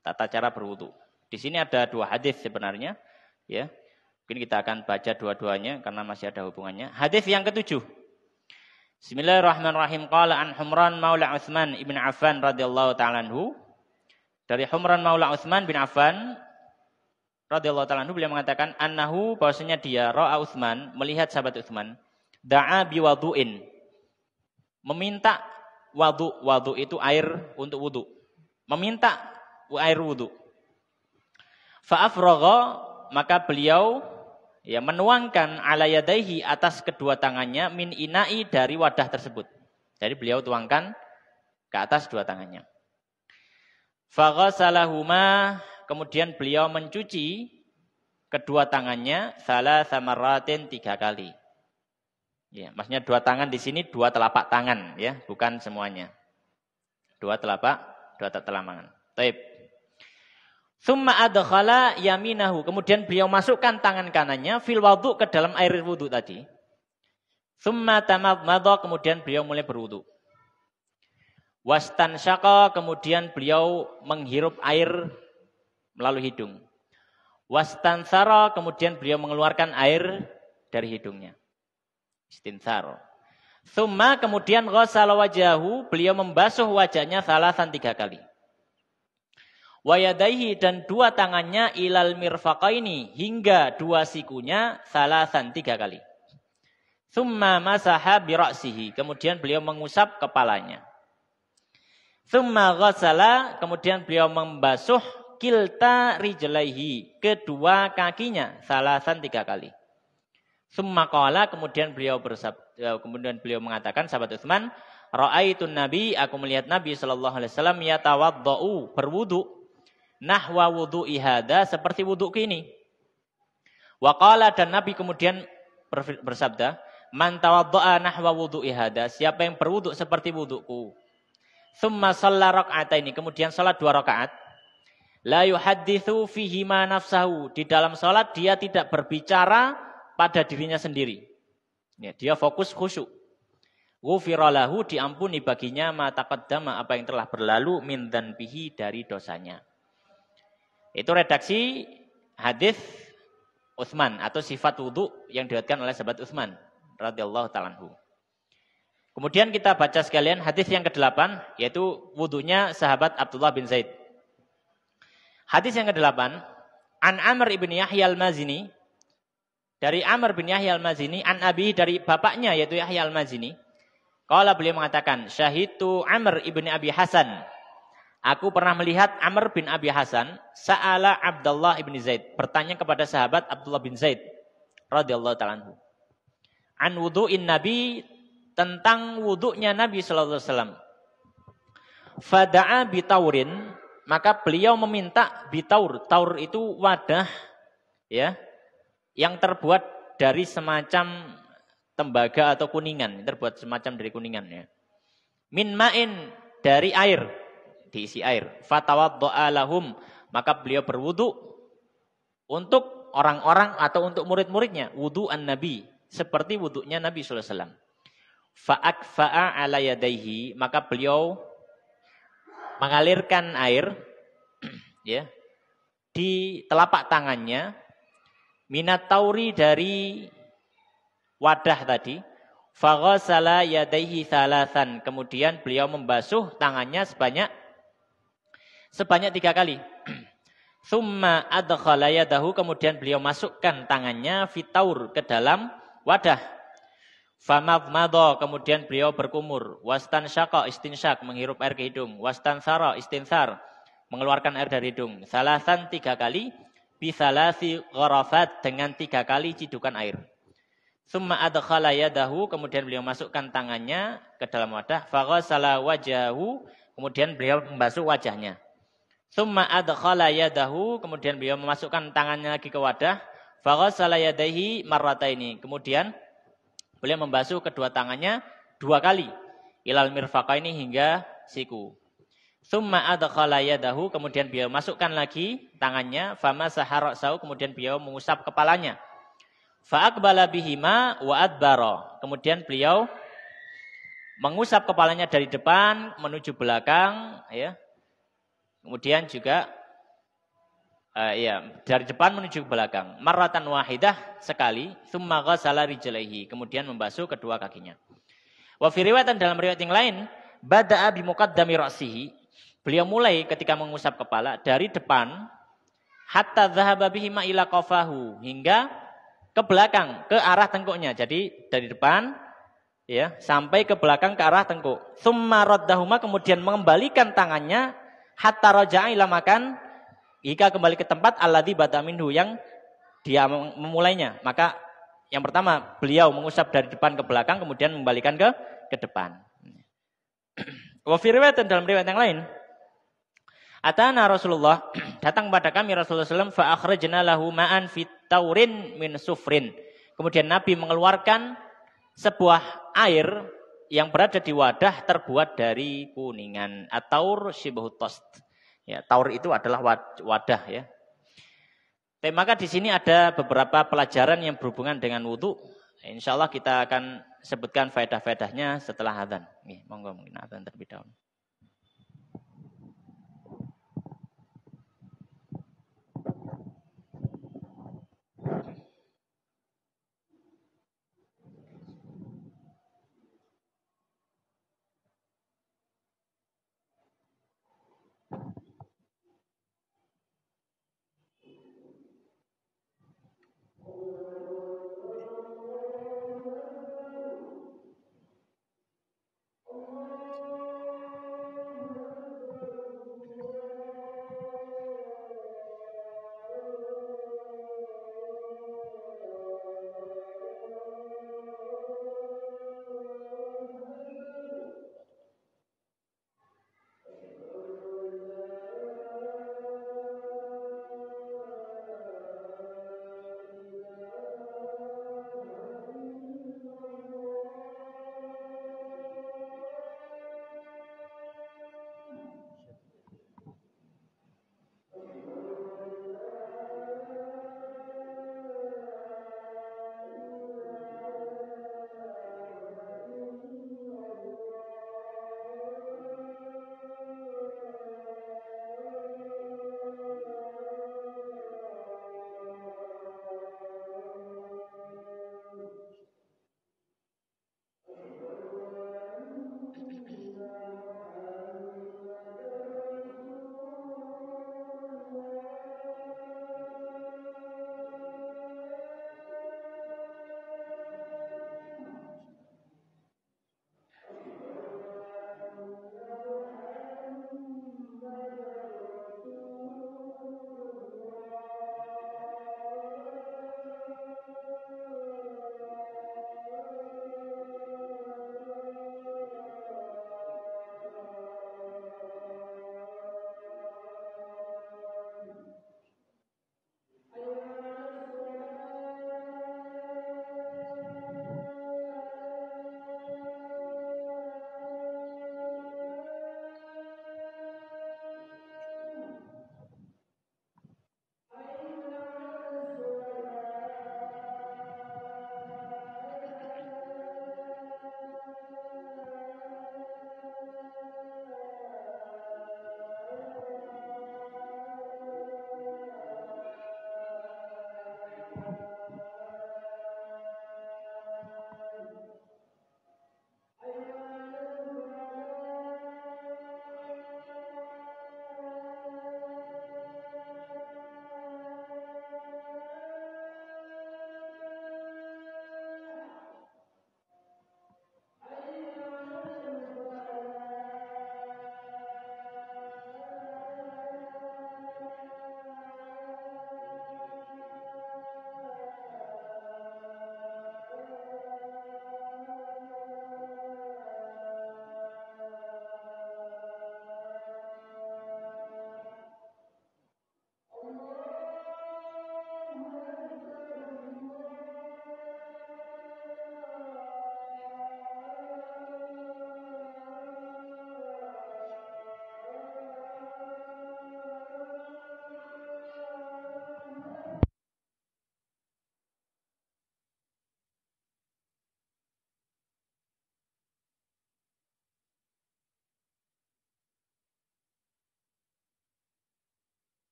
tata cara berwudu. Di sini ada 2 hadis sebenarnya, ya. Mungkin kita akan baca dua-duanya karena masih ada hubungannya. Hadis yang ke-7. Bismillahirrahmanirrahim. Qala an Humran maula Utsman ibn Affan radhiyallahu ta'ala anhu. Dari Humran maula Utsman bin Affan radhiyallahu ta'ala anhu, beliau mengatakan annahu, bahwasanya dia ra'a Utsman, melihat sahabat Utsman, da'a biwudu'in, meminta wudu. Wudu itu air untuk wudu. Meminta air wudu. Fa afragha, maka beliau menuangkan ala yadaihi, atas kedua tangannya, min ina'i, dari wadah tersebut. Jadi beliau tuangkan ke atas 2 tangannya. Fa ghasalahuma, kemudian beliau mencuci kedua tangannya salasa marratin, 3 kali. Ya, maksudnya 2 tangan di sini 2 telapak tangan, ya, bukan semuanya. 2 telapak tangan. Baik. Summa adkhala yaminahu, kemudian beliau masukkan tangan kanannya fil wudu, ke dalam air wudu tadi. Summa tamadmadha, kemudian beliau mulai berwudu. Wastansyaqa, kemudian beliau menghirup air melalui hidung. Wastansara, kemudian beliau mengeluarkan air dari hidungnya. Istinsar. Summa, kemudian ghassala wajahu, beliau membasuh wajahnya salasan, 3 kali. Wayadaihi, dan 2 tangannya ilal mirfaqaini, hingga 2 sikunya salasan, 3 kali. Summa masaha bira'sihi, kemudian beliau mengusap kepalanya. Summa ghassala, kemudian beliau membasuh kilta rijlaihi, kedua kakinya salasan, 3 kali. Summa qala, kemudian beliau mengatakan, sahabat Utsman, ra'aitun nabi, aku melihat Nabi sallallahu alaihi wasallam yatawaddau, berwudu, nahwa wudu'i hada, seperti wudu'ku ini. Wa qala, dan Nabi kemudian bersabda, man tawadda'a nahwa wudu'i hada, siapa yang berwudu seperti wudu'ku. Tsumma shalla raka'ataini, kemudian salat 2 rakaat. La yuhadditsu fihi ma nafsahu, di dalam salat dia tidak berbicara pada dirinya sendiri. Ya, dia fokus khusyuk. Ghufira lahu, diampuni baginya ma taqaddama, apa yang telah berlalu, min dzanbihi, dari dosanya. Itu redaksi hadis Utsman atau sifat wudu yang diriwayatkan oleh sahabat Utsman radhiyallahu ta'ala anhu. Kemudian kita baca sekalian hadis yang ke-8, yaitu wudunya sahabat Abdullah bin Zaid. Hadis yang ke-8, an Amr ibn Yahya al-Mazini, dari Amr bin Yahya al-Mazini, an Abi, dari bapaknya yaitu Yahya al-Mazini. Qala, beliau mengatakan, syahidu Amr ibn Abi Hasan, aku pernah melihat Amr bin Abi Hasan, sa'ala Abdullah ibn Zaid, bertanya kepada sahabat Abdullah bin Zaid radhiyallahu ta'ala anhu, an wudu'in Nabi, tentang wudu'nya Nabi sallallahu alaihi wasallam. Fada'a bitaurin, maka beliau meminta bitaur. Taur itu wadah, ya, yang terbuat dari semacam tembaga atau kuningan, terbuat semacam dari kuningan, ya. Min ma'in, dari air, diisi air. Fatawadda'a lahum, maka beliau berwudu untuk orang-orang atau untuk murid-muridnya, wudu'an Nabi, seperti wudu'nya Nabi sallallahu alaihi wasallam. Fa'akfa'a ala yadaihi, maka beliau mengalirkan air, ya, di telapak tangannya, minat tauri, dari wadah tadi. Faghasala yadaihi thalathan, kemudian beliau membasuh tangannya sebanyak 3 kali. Tsumma adkhala yadahu, kemudian beliau masukkan tangannya fitaur, ke dalam wadah. Famadmadha, kemudian beliau berkumur. Wastansyaqa, istinsyak, menghirup air ke hidung. Wastansara, istinsar, mengeluarkan air dari hidung. Salasan 3 kali, bisalasi gharafat, dengan 3 kali cidukan air. Tsumma adkhala yadahu, kemudian beliau masukkan tangannya ke dalam wadah. Faghasala wajahu, kemudian beliau membasuh wajahnya. Tsumma adkhala yadahu, kemudian beliau memasukkan tangannya lagi ke wadah. Faghasala yadayhi marrataini, kemudian beliau membasuh kedua tangannya 2 kali. Ilal mirfaqaini, hingga siku. Tsumma adkhala yadahu, kemudian beliau masukkan lagi tangannya. Famasaha ra'sahu, kemudian beliau mengusap kepalanya. Fa'aqbala bihima wa adbara, kemudian beliau mengusap kepalanya dari depan menuju belakang, ya. Kemudian juga dari depan menuju belakang. Marratan wahidah, sekali. Tsumma ghasala rijlaihi, kemudian membasuh kedua kakinya. Wa fi riwayatan, dalam riwayat yang lain, bada'a bi muqaddami ra'sihi, beliau mulai ketika mengusap kepala dari depan, hatta dhahaba bihima ila qafahu, hingga ke belakang, ke arah tengkuknya. Jadi dari depan, ya, sampai ke belakang ke arah tengkuk. Tsumma raddahuma, kemudian mengembalikan tangannya, hatta raja'a ila makan, jika kembali ke tempat alladzi bada minhu, yang dia memulainya. Maka yang pertama beliau mengusap dari depan ke belakang, kemudian mengembalikan ke depan. Wa fi riwayat, dalam riwayat yang lain, atana Rasulullah, datang kepada kami Rasulullah SAW, fa akhrajna lahu ma'an fit taurin min sufrin. Kemudian Nabi mengeluarkan sebuah air yang berada di wadah terbuat dari kuningan. At-taur shibhut tost. Ya, taur itu adalah wadah, ya. Maka di sini ada beberapa pelajaran yang berhubungan dengan wudu. Insyaallah kita akan sebutkan faedah-faedahnya setelah adzan. Nih, monggo mungkin adzan terlebih dahulu.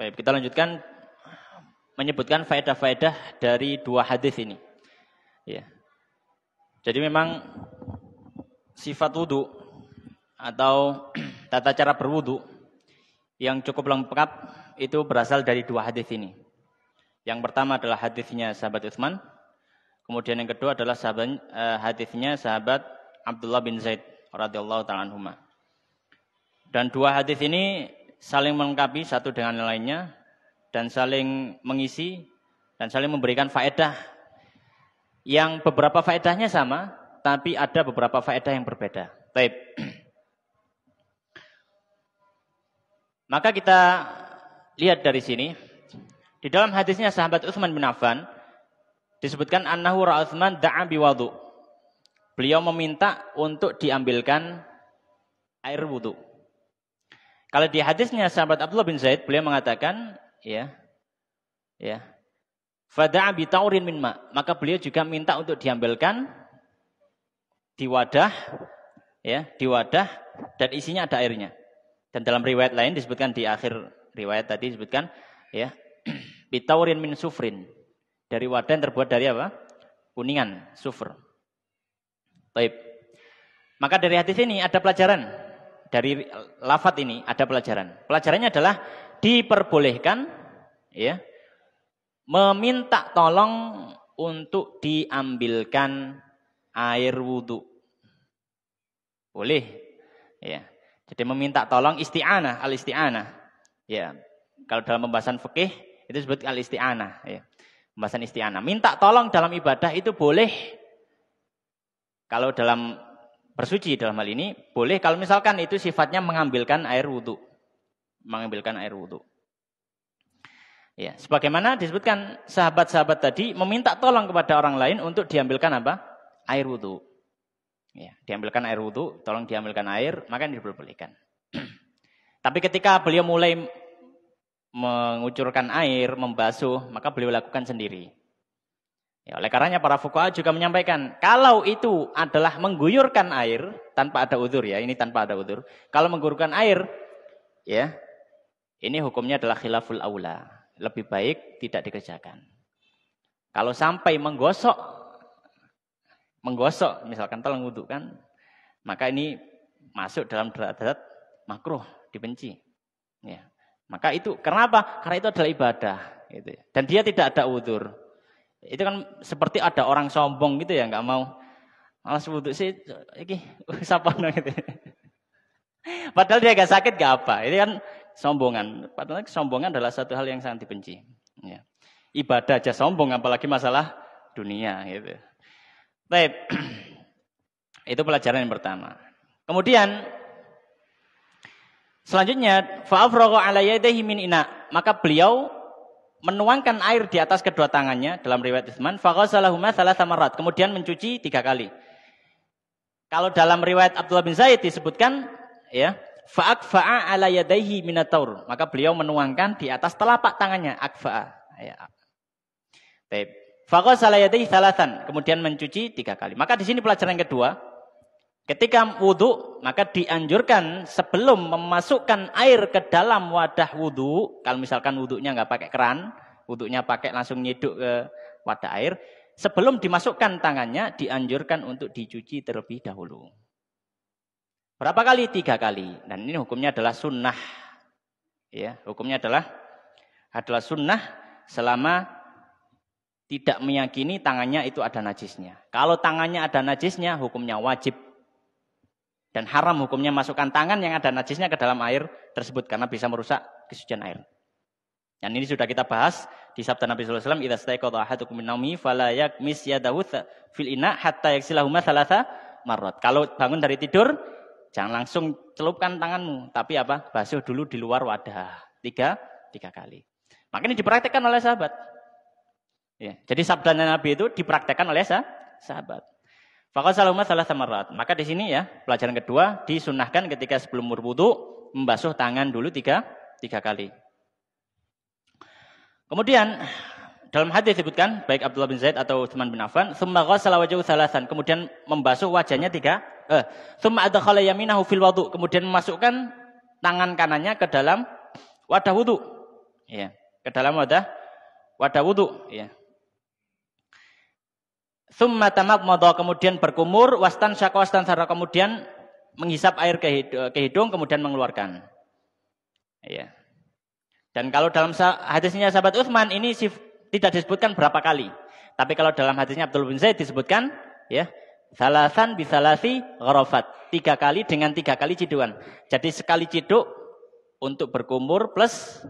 Baik, kita lanjutkan menyebutkan faedah-faedah dari dua hadis ini. Ya. Jadi memang sifat wudu atau tata cara berwudu yang cukup lengkap itu berasal dari dua hadis ini. Yang pertama adalah hadisnya sahabat Utsman, kemudian yang kedua adalah hadisnya sahabat Abdullah bin Zaid radhiyallahu ta'ala anhuma. Dan dua hadis ini saling melengkapi satu dengan yang lainnya dan saling mengisi dan saling memberikan faedah yang beberapa faedahnya sama, tapi ada beberapa faedah yang berbeda. Baik. Maka kita lihat dari sini, di dalam hadisnya sahabat Utsman bin Affan disebutkan annahu ra'a Utsman da'a biwudu. Beliau meminta untuk diambilkan air wudu. Kalau di hadisnya sahabat Abdullah bin Zaid, beliau mengatakan, fada'a bi taurin min ma, maka beliau juga minta untuk diambilkan di wadah, dan isinya ada airnya. Dan dalam riwayat lain disebutkan di akhir riwayat tadi disebutkan, bi taurin min sufrin, dari wadah yang terbuat dari apa? Kuningan, sufur. Baik. Maka dari hadis ini ada pelajaran. Dari lafaz ini ada pelajaran. Pelajarannya adalah diperbolehkan meminta tolong untuk diambilkan air wudu. Boleh. Ya. Jadi meminta tolong isti'anah, al-isti'anah. Ya. Kalau dalam pembahasan fikih itu disebut al-isti'anah, ya. Pembahasan isti'anah. Minta tolong dalam ibadah itu boleh. Kalau dalam bersuci dalam hal ini boleh kalau misalkan itu sifatnya mengambilkan air wudu. Mengambilkan air wudu. Ya, sebagaimana disebutkan sahabat-sahabat tadi meminta tolong kepada orang lain untuk diambilkan apa? Air wudu. Ya, diambilkan air wudu, tolong diambilkan air, maka ini diperbolehkan. Tapi ketika beliau mulai mengucurkan air, membasuh, maka beliau lakukan sendiri. Ya, oleh karenanya para fuqaha juga menyampaikan, kalau itu adalah mengguyurkan air tanpa ada udzur, ya, ini tanpa ada udzur. Kalau mengguyurkan air, ya, ini hukumnya adalah khilaful aula, lebih baik tidak dikerjakan. Kalau sampai menggosok, misalkan tolong wudu kan, maka ini masuk dalam derajat makruh, dibenci. Ya, maka itu kenapa? Karena itu adalah ibadah, gitu. Dan dia tidak ada udzur. Itu kan seperti ada orang sombong gitu ya, nggak mau malas wudu sih, iki siapa gitu. Padahal dia gak sakit gak apa. Ini kan sombongan. Padahal kesombongan adalah satu hal yang sangat dibenci. Ya. Ibadah aja sombong, apalagi masalah dunia gitu. Baik. Itu pelajaran yang pertama. Kemudian selanjutnya fa'afragha 'ala yadayhi min ina, maka beliau menuangkan air di atas kedua tangannya dalam riwayat Utsman, faghasalahuma thalatha marrat, kemudian mencuci 3 kali. Kalau dalam riwayat Abdullah bin Zaid disebutkan fa'akfa'a 'ala yadayhi minat taur, maka beliau menuangkan di atas telapak tangannya, akfa'a. Baik. Faghasala yadayhi thalathan, kemudian mencuci 3 kali. Maka di sini pelajaran yang kedua, ketika wudu maka dianjurkan sebelum memasukkan air ke dalam wadah wudu, kalau misalkan wudunya nggak pakai keran, wudunya pakai langsung nyeduk ke wadah air, sebelum dimasukkan tangannya dianjurkan untuk dicuci terlebih dahulu. Berapa kali? 3 kali. Dan ini hukumnya adalah sunnah. Ya, hukumnya adalah sunnah selama tidak meyakini tangannya itu ada najisnya. Kalau tangannya ada najisnya, hukumnya wajib. Dan haram hukumnya masukkan tangan yang ada najisnya ke dalam air tersebut karena bisa merusak kesucian air. Dan ini sudah kita bahas di sabda Nabi sallallahu alaihi wasallam, "Idza staiqadha ahadukum min naumi fala yakmis yadahu fil ina hatta yaksilahuma thalatha marrat." Kalau bangun dari tidur, jangan langsung celupkan tanganmu, tapi apa? Basuh dulu di luar wadah. 3 kali. Maka ini dipraktekkan oleh sahabat. Ya, jadi sabdanya Nabi itu dipraktekkan oleh sahabat. Faqasalahuma thalatha marrat. Maka di sini ya, pelajaran kedua disunnahkan ketika sebelum berwudu membasuh tangan dulu 3 kali. Kemudian dalam hadis disebutkan baik Abdullah bin Zaid atau Utsman bin Affan, tsumma ghassala wajhahu thalathan, kemudian membasuh wajahnya 3, tsumma adkhala yaminahu fil wudu, kemudian memasukkan tangan kanannya ke dalam wadah wudu. Ya, ke dalam wadah wudu, ya. Tsumma tamadmada, kemudian berkumur, wastansyaqa wastansara, kemudian menghisap air ke hidung kemudian mengeluarkan. Ya. Dan kalau dalam hadisnya sahabat Utsman ini tidak disebutkan berapa kali. Tapi kalau dalam hadisnya Abdul bin Zaid disebutkan, ya, salasan bisalasi gharafat, 3 kali dengan 3 kali cidukan. Jadi sekali ciduk untuk berkumur plus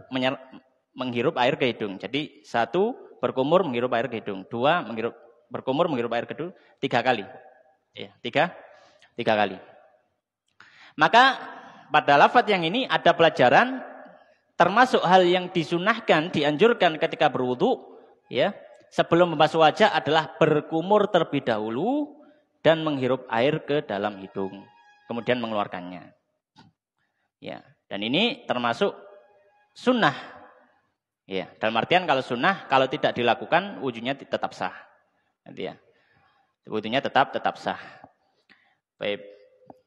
menghirup air ke hidung. Jadi 1 berkumur menghirup air ke hidung, 2 berkumur menghirup air ke hidung, 3 kali. Ya, 3 kali. Maka pada lafaz yang ini ada pelajaran, termasuk hal yang disunahkan, dianjurkan ketika berwudu, ya, sebelum membasuh wajah adalah berkumur terlebih dahulu dan menghirup air ke dalam hidung, kemudian mengeluarkannya. Ya, dan ini termasuk sunnah. Ya, dalam artian kalau sunnah, kalau tidak dilakukan wudunya tetap sah. Nanti ya, wudunya tetap sah. Baik.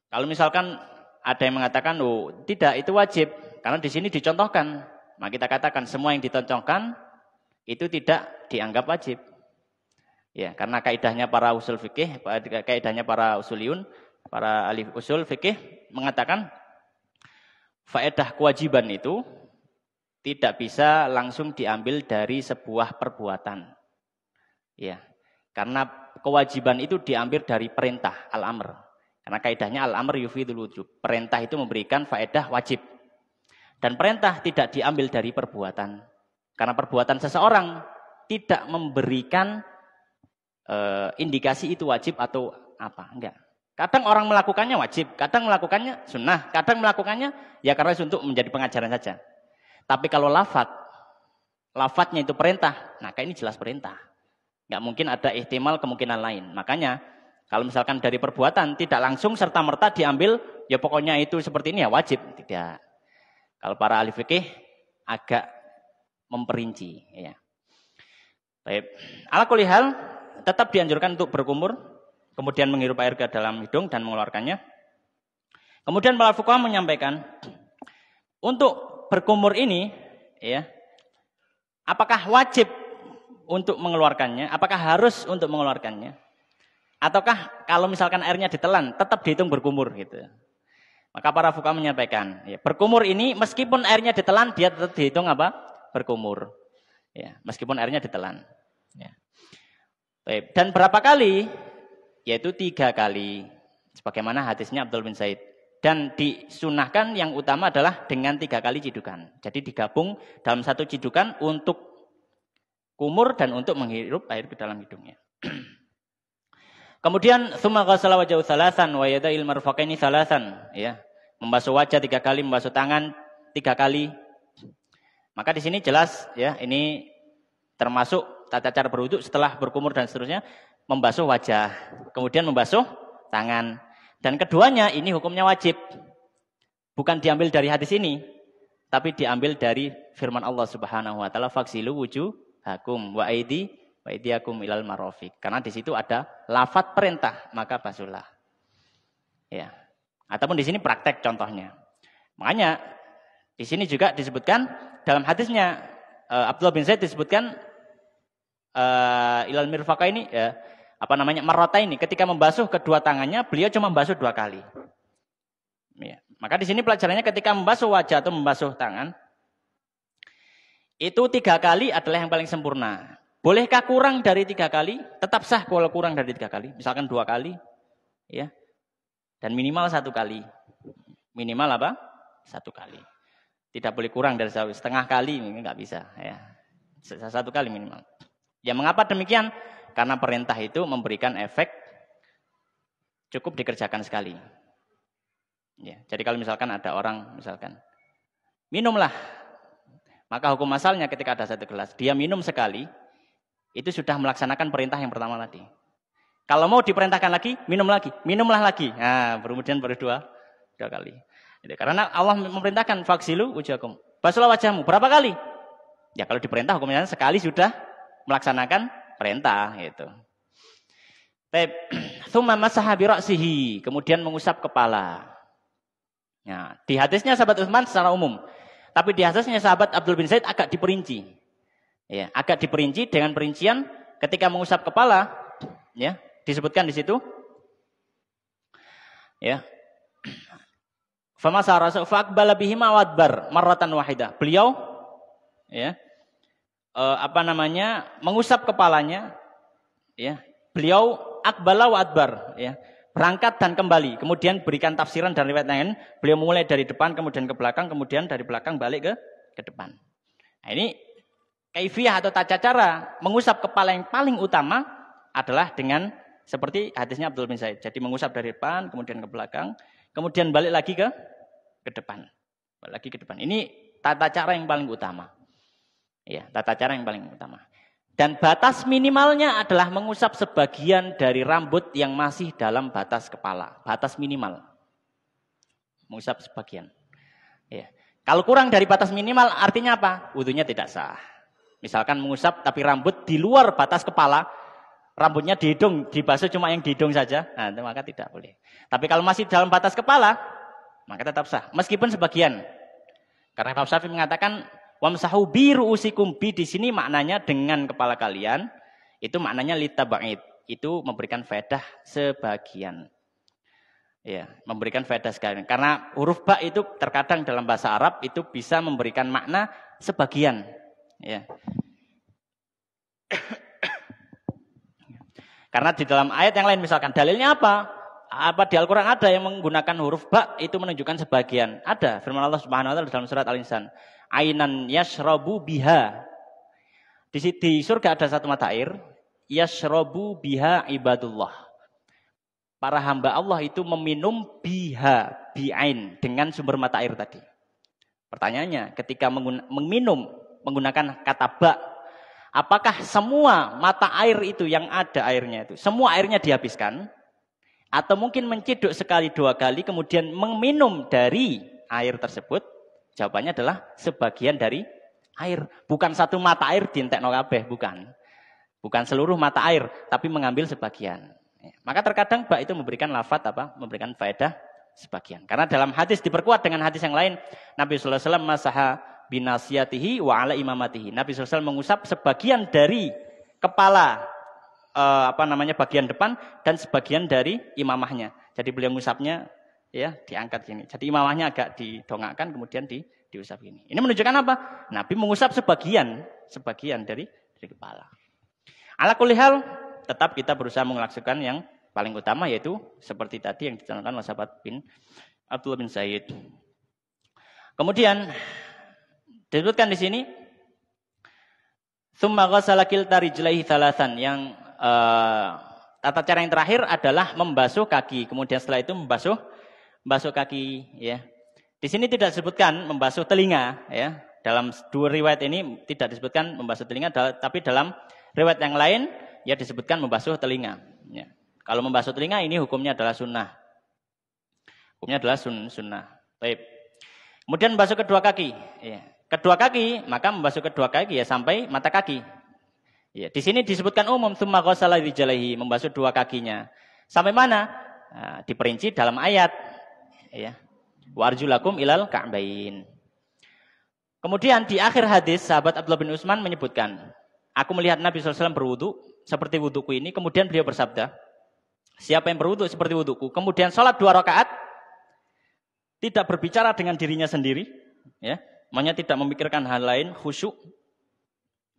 Kalau misalkan ada yang mengatakan, oh tidak, itu wajib. Karena di sini dicontohkan. Maka kita katakan semua yang dicontohkan itu tidak dianggap wajib. Ya, karena kaidahnya para usul fikih, kaidahnya para usuliun, para ahli usul fikih mengatakan faedah kewajiban itu tidak bisa langsung diambil dari sebuah perbuatan. Ya. Karena kewajiban itu diambil dari perintah al-amr. Karena kaidahnya al-amr yufidul wujub. Perintah itu memberikan faedah wajib. Dan perintah tidak diambil dari perbuatan. Karena perbuatan seseorang tidak memberikan indikasi itu wajib atau apa. Enggak. Kadang orang melakukannya wajib, kadang melakukannya sunnah, kadang melakukannya ya karena untuk menjadi pengajaran saja. Tapi kalau lafadznya itu perintah, maka ini jelas perintah. Enggak mungkin ada ihtimal kemungkinan lain. Makanya kalau misalkan dari perbuatan tidak langsung serta-merta diambil, ya pokoknya itu seperti ini ya wajib. Tidak. Kalau para ahli fikih agak memperinci. Ya. Baik. Ala kulli hal, tetap dianjurkan untuk berkumur, kemudian menghirup air ke dalam hidung dan mengeluarkannya. Kemudian para fuqaha menyampaikan, untuk berkumur ini, ya, apakah wajib untuk mengeluarkannya? Apakah harus untuk mengeluarkannya? Ataukah kalau misalkan airnya ditelan, tetap dihitung berkumur gitu. Maka para fuqaha menyampaikan, ya, berkumur ini meskipun airnya ditelan, dia tetap dihitung apa? Berkumur. Ya, meskipun airnya ditelan. Ya. Baik. Dan berapa kali? Yaitu 3 kali. Sebagaimana hadisnya Abdul bin Zaid. Dan disunahkan yang utama adalah dengan 3 kali cidukan. Jadi digabung dalam 1 cidukan untuk kumur dan untuk menghirup air ke dalam hidungnya. Kemudian tsumma ghassala wajhahu tsalasan wa yadail marfaqaini tsalasan, ya. Membasuh wajah 3 kali, membasuh tangan 3 kali. Maka di sini jelas ya, ini termasuk tata cara berwudu setelah berkumur dan seterusnya, membasuh wajah, kemudian membasuh tangan. Dan keduanya ini hukumnya wajib. Bukan diambil dari hadis ini, tapi diambil dari firman Allah Subhanahu wa taala, faghsilu wujuhakum wa aydiyakum ilal marafiq. Karena di situ ada lafaz perintah, maka basuhlah. Ya. Ataupun di sini praktek contohnya. Makanya di sini juga disebutkan dalam hadisnya Abdullah bin Zaid disebutkan ilal mirfaqa ini ya, marrata ini ketika membasuh kedua tangannya beliau cuma membasuh 2 kali. Ya. Maka di sini pelajarannya ketika membasuh wajah atau membasuh tangan itu 3 kali adalah yang paling sempurna. Bolehkah kurang dari 3 kali? Tetap sah kalau kurang dari 3 kali. Misalkan 2 kali, ya. Dan minimal 1 kali. Minimal apa? 1 kali. Tidak boleh kurang dari 1,5 kali, nggak bisa. Ya. 1 kali minimal. Ya mengapa demikian? Karena perintah itu memberikan efek cukup dikerjakan sekali. Ya. Jadi kalau misalkan ada orang, misalkan minumlah, maka hukum asalnya ketika ada 1 gelas, dia minum sekali, itu sudah melaksanakan perintah yang pertama tadi. Kalau mau diperintahkan lagi, minumlah lagi. Nah, kemudian baru 2 kali. Jadi, karena Allah memerintahkan faghsilu wujuhakum. Basuhlah wajahmu. Berapa kali? Ya kalau diperintah hukumnya sekali sudah melaksanakan perintah gitu. Tsumma masaha bi ra'sihi, kemudian mengusap kepala. Nah, di hadisnya sahabat Utsman secara umum. Tapi di hadisnya sahabat Abdul bin Zaid agak diperinci. Ya, agak diperinci dengan perincian ketika mengusap kepala, ya, disebutkan di situ. Ya. Famasa rasul faqbala bihima wadbar marratan wahidah. Beliau ya, mengusap kepalanya, ya. Beliau akbala wa adbar, ya. Berangkat dan kembali. Kemudian berikan tafsiran dan riwayat lain. Beliau mulai dari depan kemudian ke belakang, kemudian dari belakang balik ke depan. Nah, ini kaifiyah atau tata cara mengusap kepala yang paling utama adalah dengan seperti hadisnya Abdul bin Zaid. Jadi mengusap dari depan, kemudian ke belakang, kemudian balik lagi ke depan. Balik lagi ke depan. Ini tata cara yang paling utama. Ya, tata cara yang paling utama. Dan batas minimalnya adalah mengusap sebagian dari rambut yang masih dalam batas kepala. Batas minimal. Mengusap sebagian. Ya. Kalau kurang dari batas minimal artinya apa? Wudunya tidak sah. Misalkan mengusap tapi rambut di luar batas kepala, rambutnya di hidung, dibasuh cuma yang di hidung saja, nah, maka tidak boleh. Tapi kalau masih dalam batas kepala, maka tetap sah. Meskipun sebagian. Karena Imam Syafi'i mengatakan, wamsahu bi ru'usikum, bi di sini maknanya dengan kepala kalian, itu maknanya litaba'id. Itu memberikan faedah sebagian. Ya, memberikan faedah sekalian. Karena huruf ba itu terkadang dalam bahasa Arab itu bisa memberikan makna sebagian. Ya. Karena di dalam ayat yang lain misalkan dalilnya apa? Apa di Al-Qur'an ada yang menggunakan huruf ba itu menunjukkan sebagian? Ada. Firman Allah Subhanahu wa taala dalam surat Al-Insan, "Ainan yashrabu biha." Di surga ada satu mata air, yashrabu biha ibadullah. Para hamba Allah itu meminum biha, bi'ain, dengan sumber mata air tadi. Pertanyaannya, ketika meminum menggunakan kata ba, apakah semua mata air itu yang ada airnya itu, semua airnya dihabiskan? Atau mungkin menciduk sekali dua kali kemudian meminum dari air tersebut? Jawabannya adalah sebagian dari air. Bukan satu mata air dientekno kabeh, bukan. Bukan seluruh mata air, tapi mengambil sebagian. Maka terkadang ba itu memberikan lafadz apa? Memberikan faedah sebagian. Karena dalam hadis diperkuat dengan hadis yang lain, Nabi sallallahu alaihi wasallam masaha binasiyatihi wa ala imamatihi. Nabi SAW mengusap sebagian dari kepala bagian depan dan sebagian dari imamahnya. Jadi beliau mengusapnya ya diangkat gini. Jadi imamahnya agak didongakkan kemudian diusap gini. Ini menunjukkan apa? Nabi mengusap sebagian dari kepala. Ala kulli hal tetap kita berusaha melaksanakan yang paling utama yaitu seperti tadi yang dicanangkan oleh sahabat Abdullah bin Zaid. Kemudian disebutkan di sini, "Tsumma ghassala kilta rijlaihi thalathan," yang tata cara yang terakhir adalah membasuh kaki. Kemudian setelah itu membasuh kaki, ya. Di sini tidak disebutkan membasuh telinga, ya. Dalam dua riwayat ini tidak disebutkan membasuh telinga, tapi dalam riwayat yang lain ya disebutkan membasuh telinga. Ya. Kalau membasuh telinga ini hukumnya adalah sunnah. Hukumnya adalah sunnah. Baik. Kemudian membasuh kedua kaki, ya. Kedua kaki, maka membasuh kedua kaki ya sampai mata kaki. Ya, di sini disebutkan umum tsumma ghassala rijlaihi, membasuh dua kakinya. Sampai mana? Nah, diperinci dalam ayat. Ya. Wa arjulakum ilal ka'bain. Kemudian di akhir hadis sahabat Abdullah bin Utsman menyebutkan, aku melihat Nabi SAW berwudu seperti wuduku ini. Kemudian beliau bersabda, siapa yang berwudu seperti wuduku, kemudian sholat 2 rakaat, tidak berbicara dengan dirinya sendiri, ya. Makanya tidak memikirkan hal lain, khusyuk,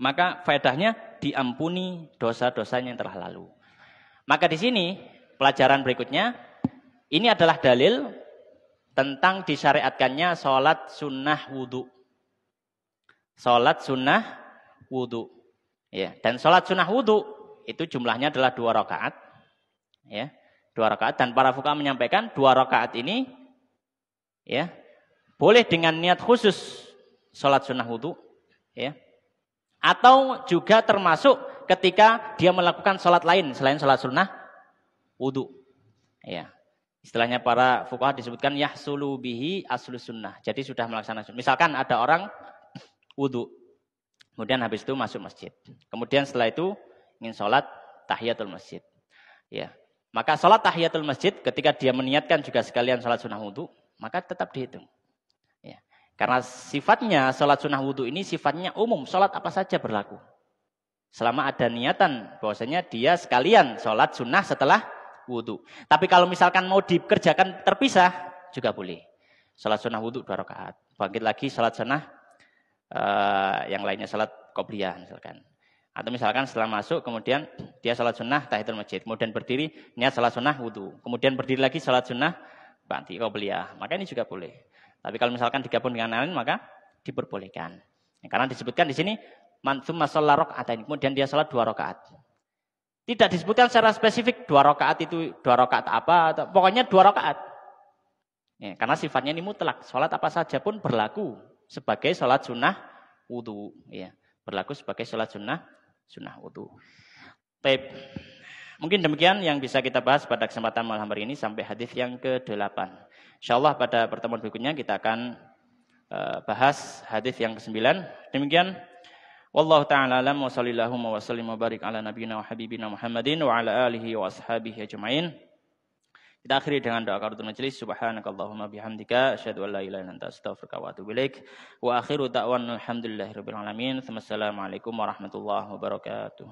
maka faedahnya diampuni dosa-dosanya yang telah lalu. Maka di sini pelajaran berikutnya, ini adalah dalil tentang disyariatkannya sholat sunnah wudu. Sholat sunnah wudu. Ya, dan sholat sunnah wudu itu jumlahnya adalah 2 rakaat. Ya, 2 rakaat. Dan para fuqaha menyampaikan 2 rakaat ini, ya, boleh dengan niat khusus sholat sunnah wudu, ya. Atau juga termasuk ketika dia melakukan sholat lain selain sholat sunnah wudu, ya. Istilahnya para fuqaha disebutkan yahsulu bihi aslu sunnah. Jadi sudah melaksanakan. Misalkan ada orang wudu, kemudian habis itu masuk masjid. Kemudian setelah itu ingin sholat tahiyatul masjid, ya. Maka sholat tahiyatul masjid ketika dia meniatkan juga sekalian sholat sunnah wudu, maka tetap dihitung. Ya. Karena sifatnya sholat sunnah wudhu ini sifatnya umum, sholat apa saja berlaku. Selama ada niatan bahwasanya dia sekalian sholat sunnah setelah wudhu. Tapi kalau misalkan mau dikerjakan terpisah juga boleh. Sholat sunnah wudhu 2 rakaat. Bangkit lagi sholat sunnah yang lainnya sholat qobliyah misalkan. Atau misalkan setelah masuk kemudian dia sholat sunnah tahiyatul masjid. Kemudian berdiri niat sholat sunnah wudhu. Kemudian berdiri lagi sholat sunnah ba'di qobliyah. Maka ini juga boleh. Tapi kalau misalkan digabung dengan lain maka diperbolehkan. Karena disebutkan di sini man tsumma shalla raka'atain. Kemudian dia salat 2 rakaat. Tidak disebutkan secara spesifik 2 rakaat itu 2 rakaat apa atau pokoknya 2 rakaat. Ya, karena sifatnya ini mutlak. Salat apa saja pun berlaku sebagai salat sunnah wudu, ya. Berlaku sebagai salat sunnah wudu. Baik. Mungkin demikian yang bisa kita bahas pada kesempatan malam hari ini sampai hadis yang ke-8. Insyaallah pada pertemuan berikutnya kita akan bahas hadis yang ke-9. Demikian wallahu taala alam wa sallallahu wa sallim wa barik ala nabiyyina wa habibina Muhammadin wa ala alihi wa ashabihi ajmain. Kita akhiri dengan doa kafaratul majelis. Subhanakallahumma bihamdika asyhadu an la ilaha illa anta astaghfiruka wa atubu ilaik. Wa akhiru da'wana alhamdulillahirabbil alamin. Wassalamualaikum warahmatullahi wabarakatuh.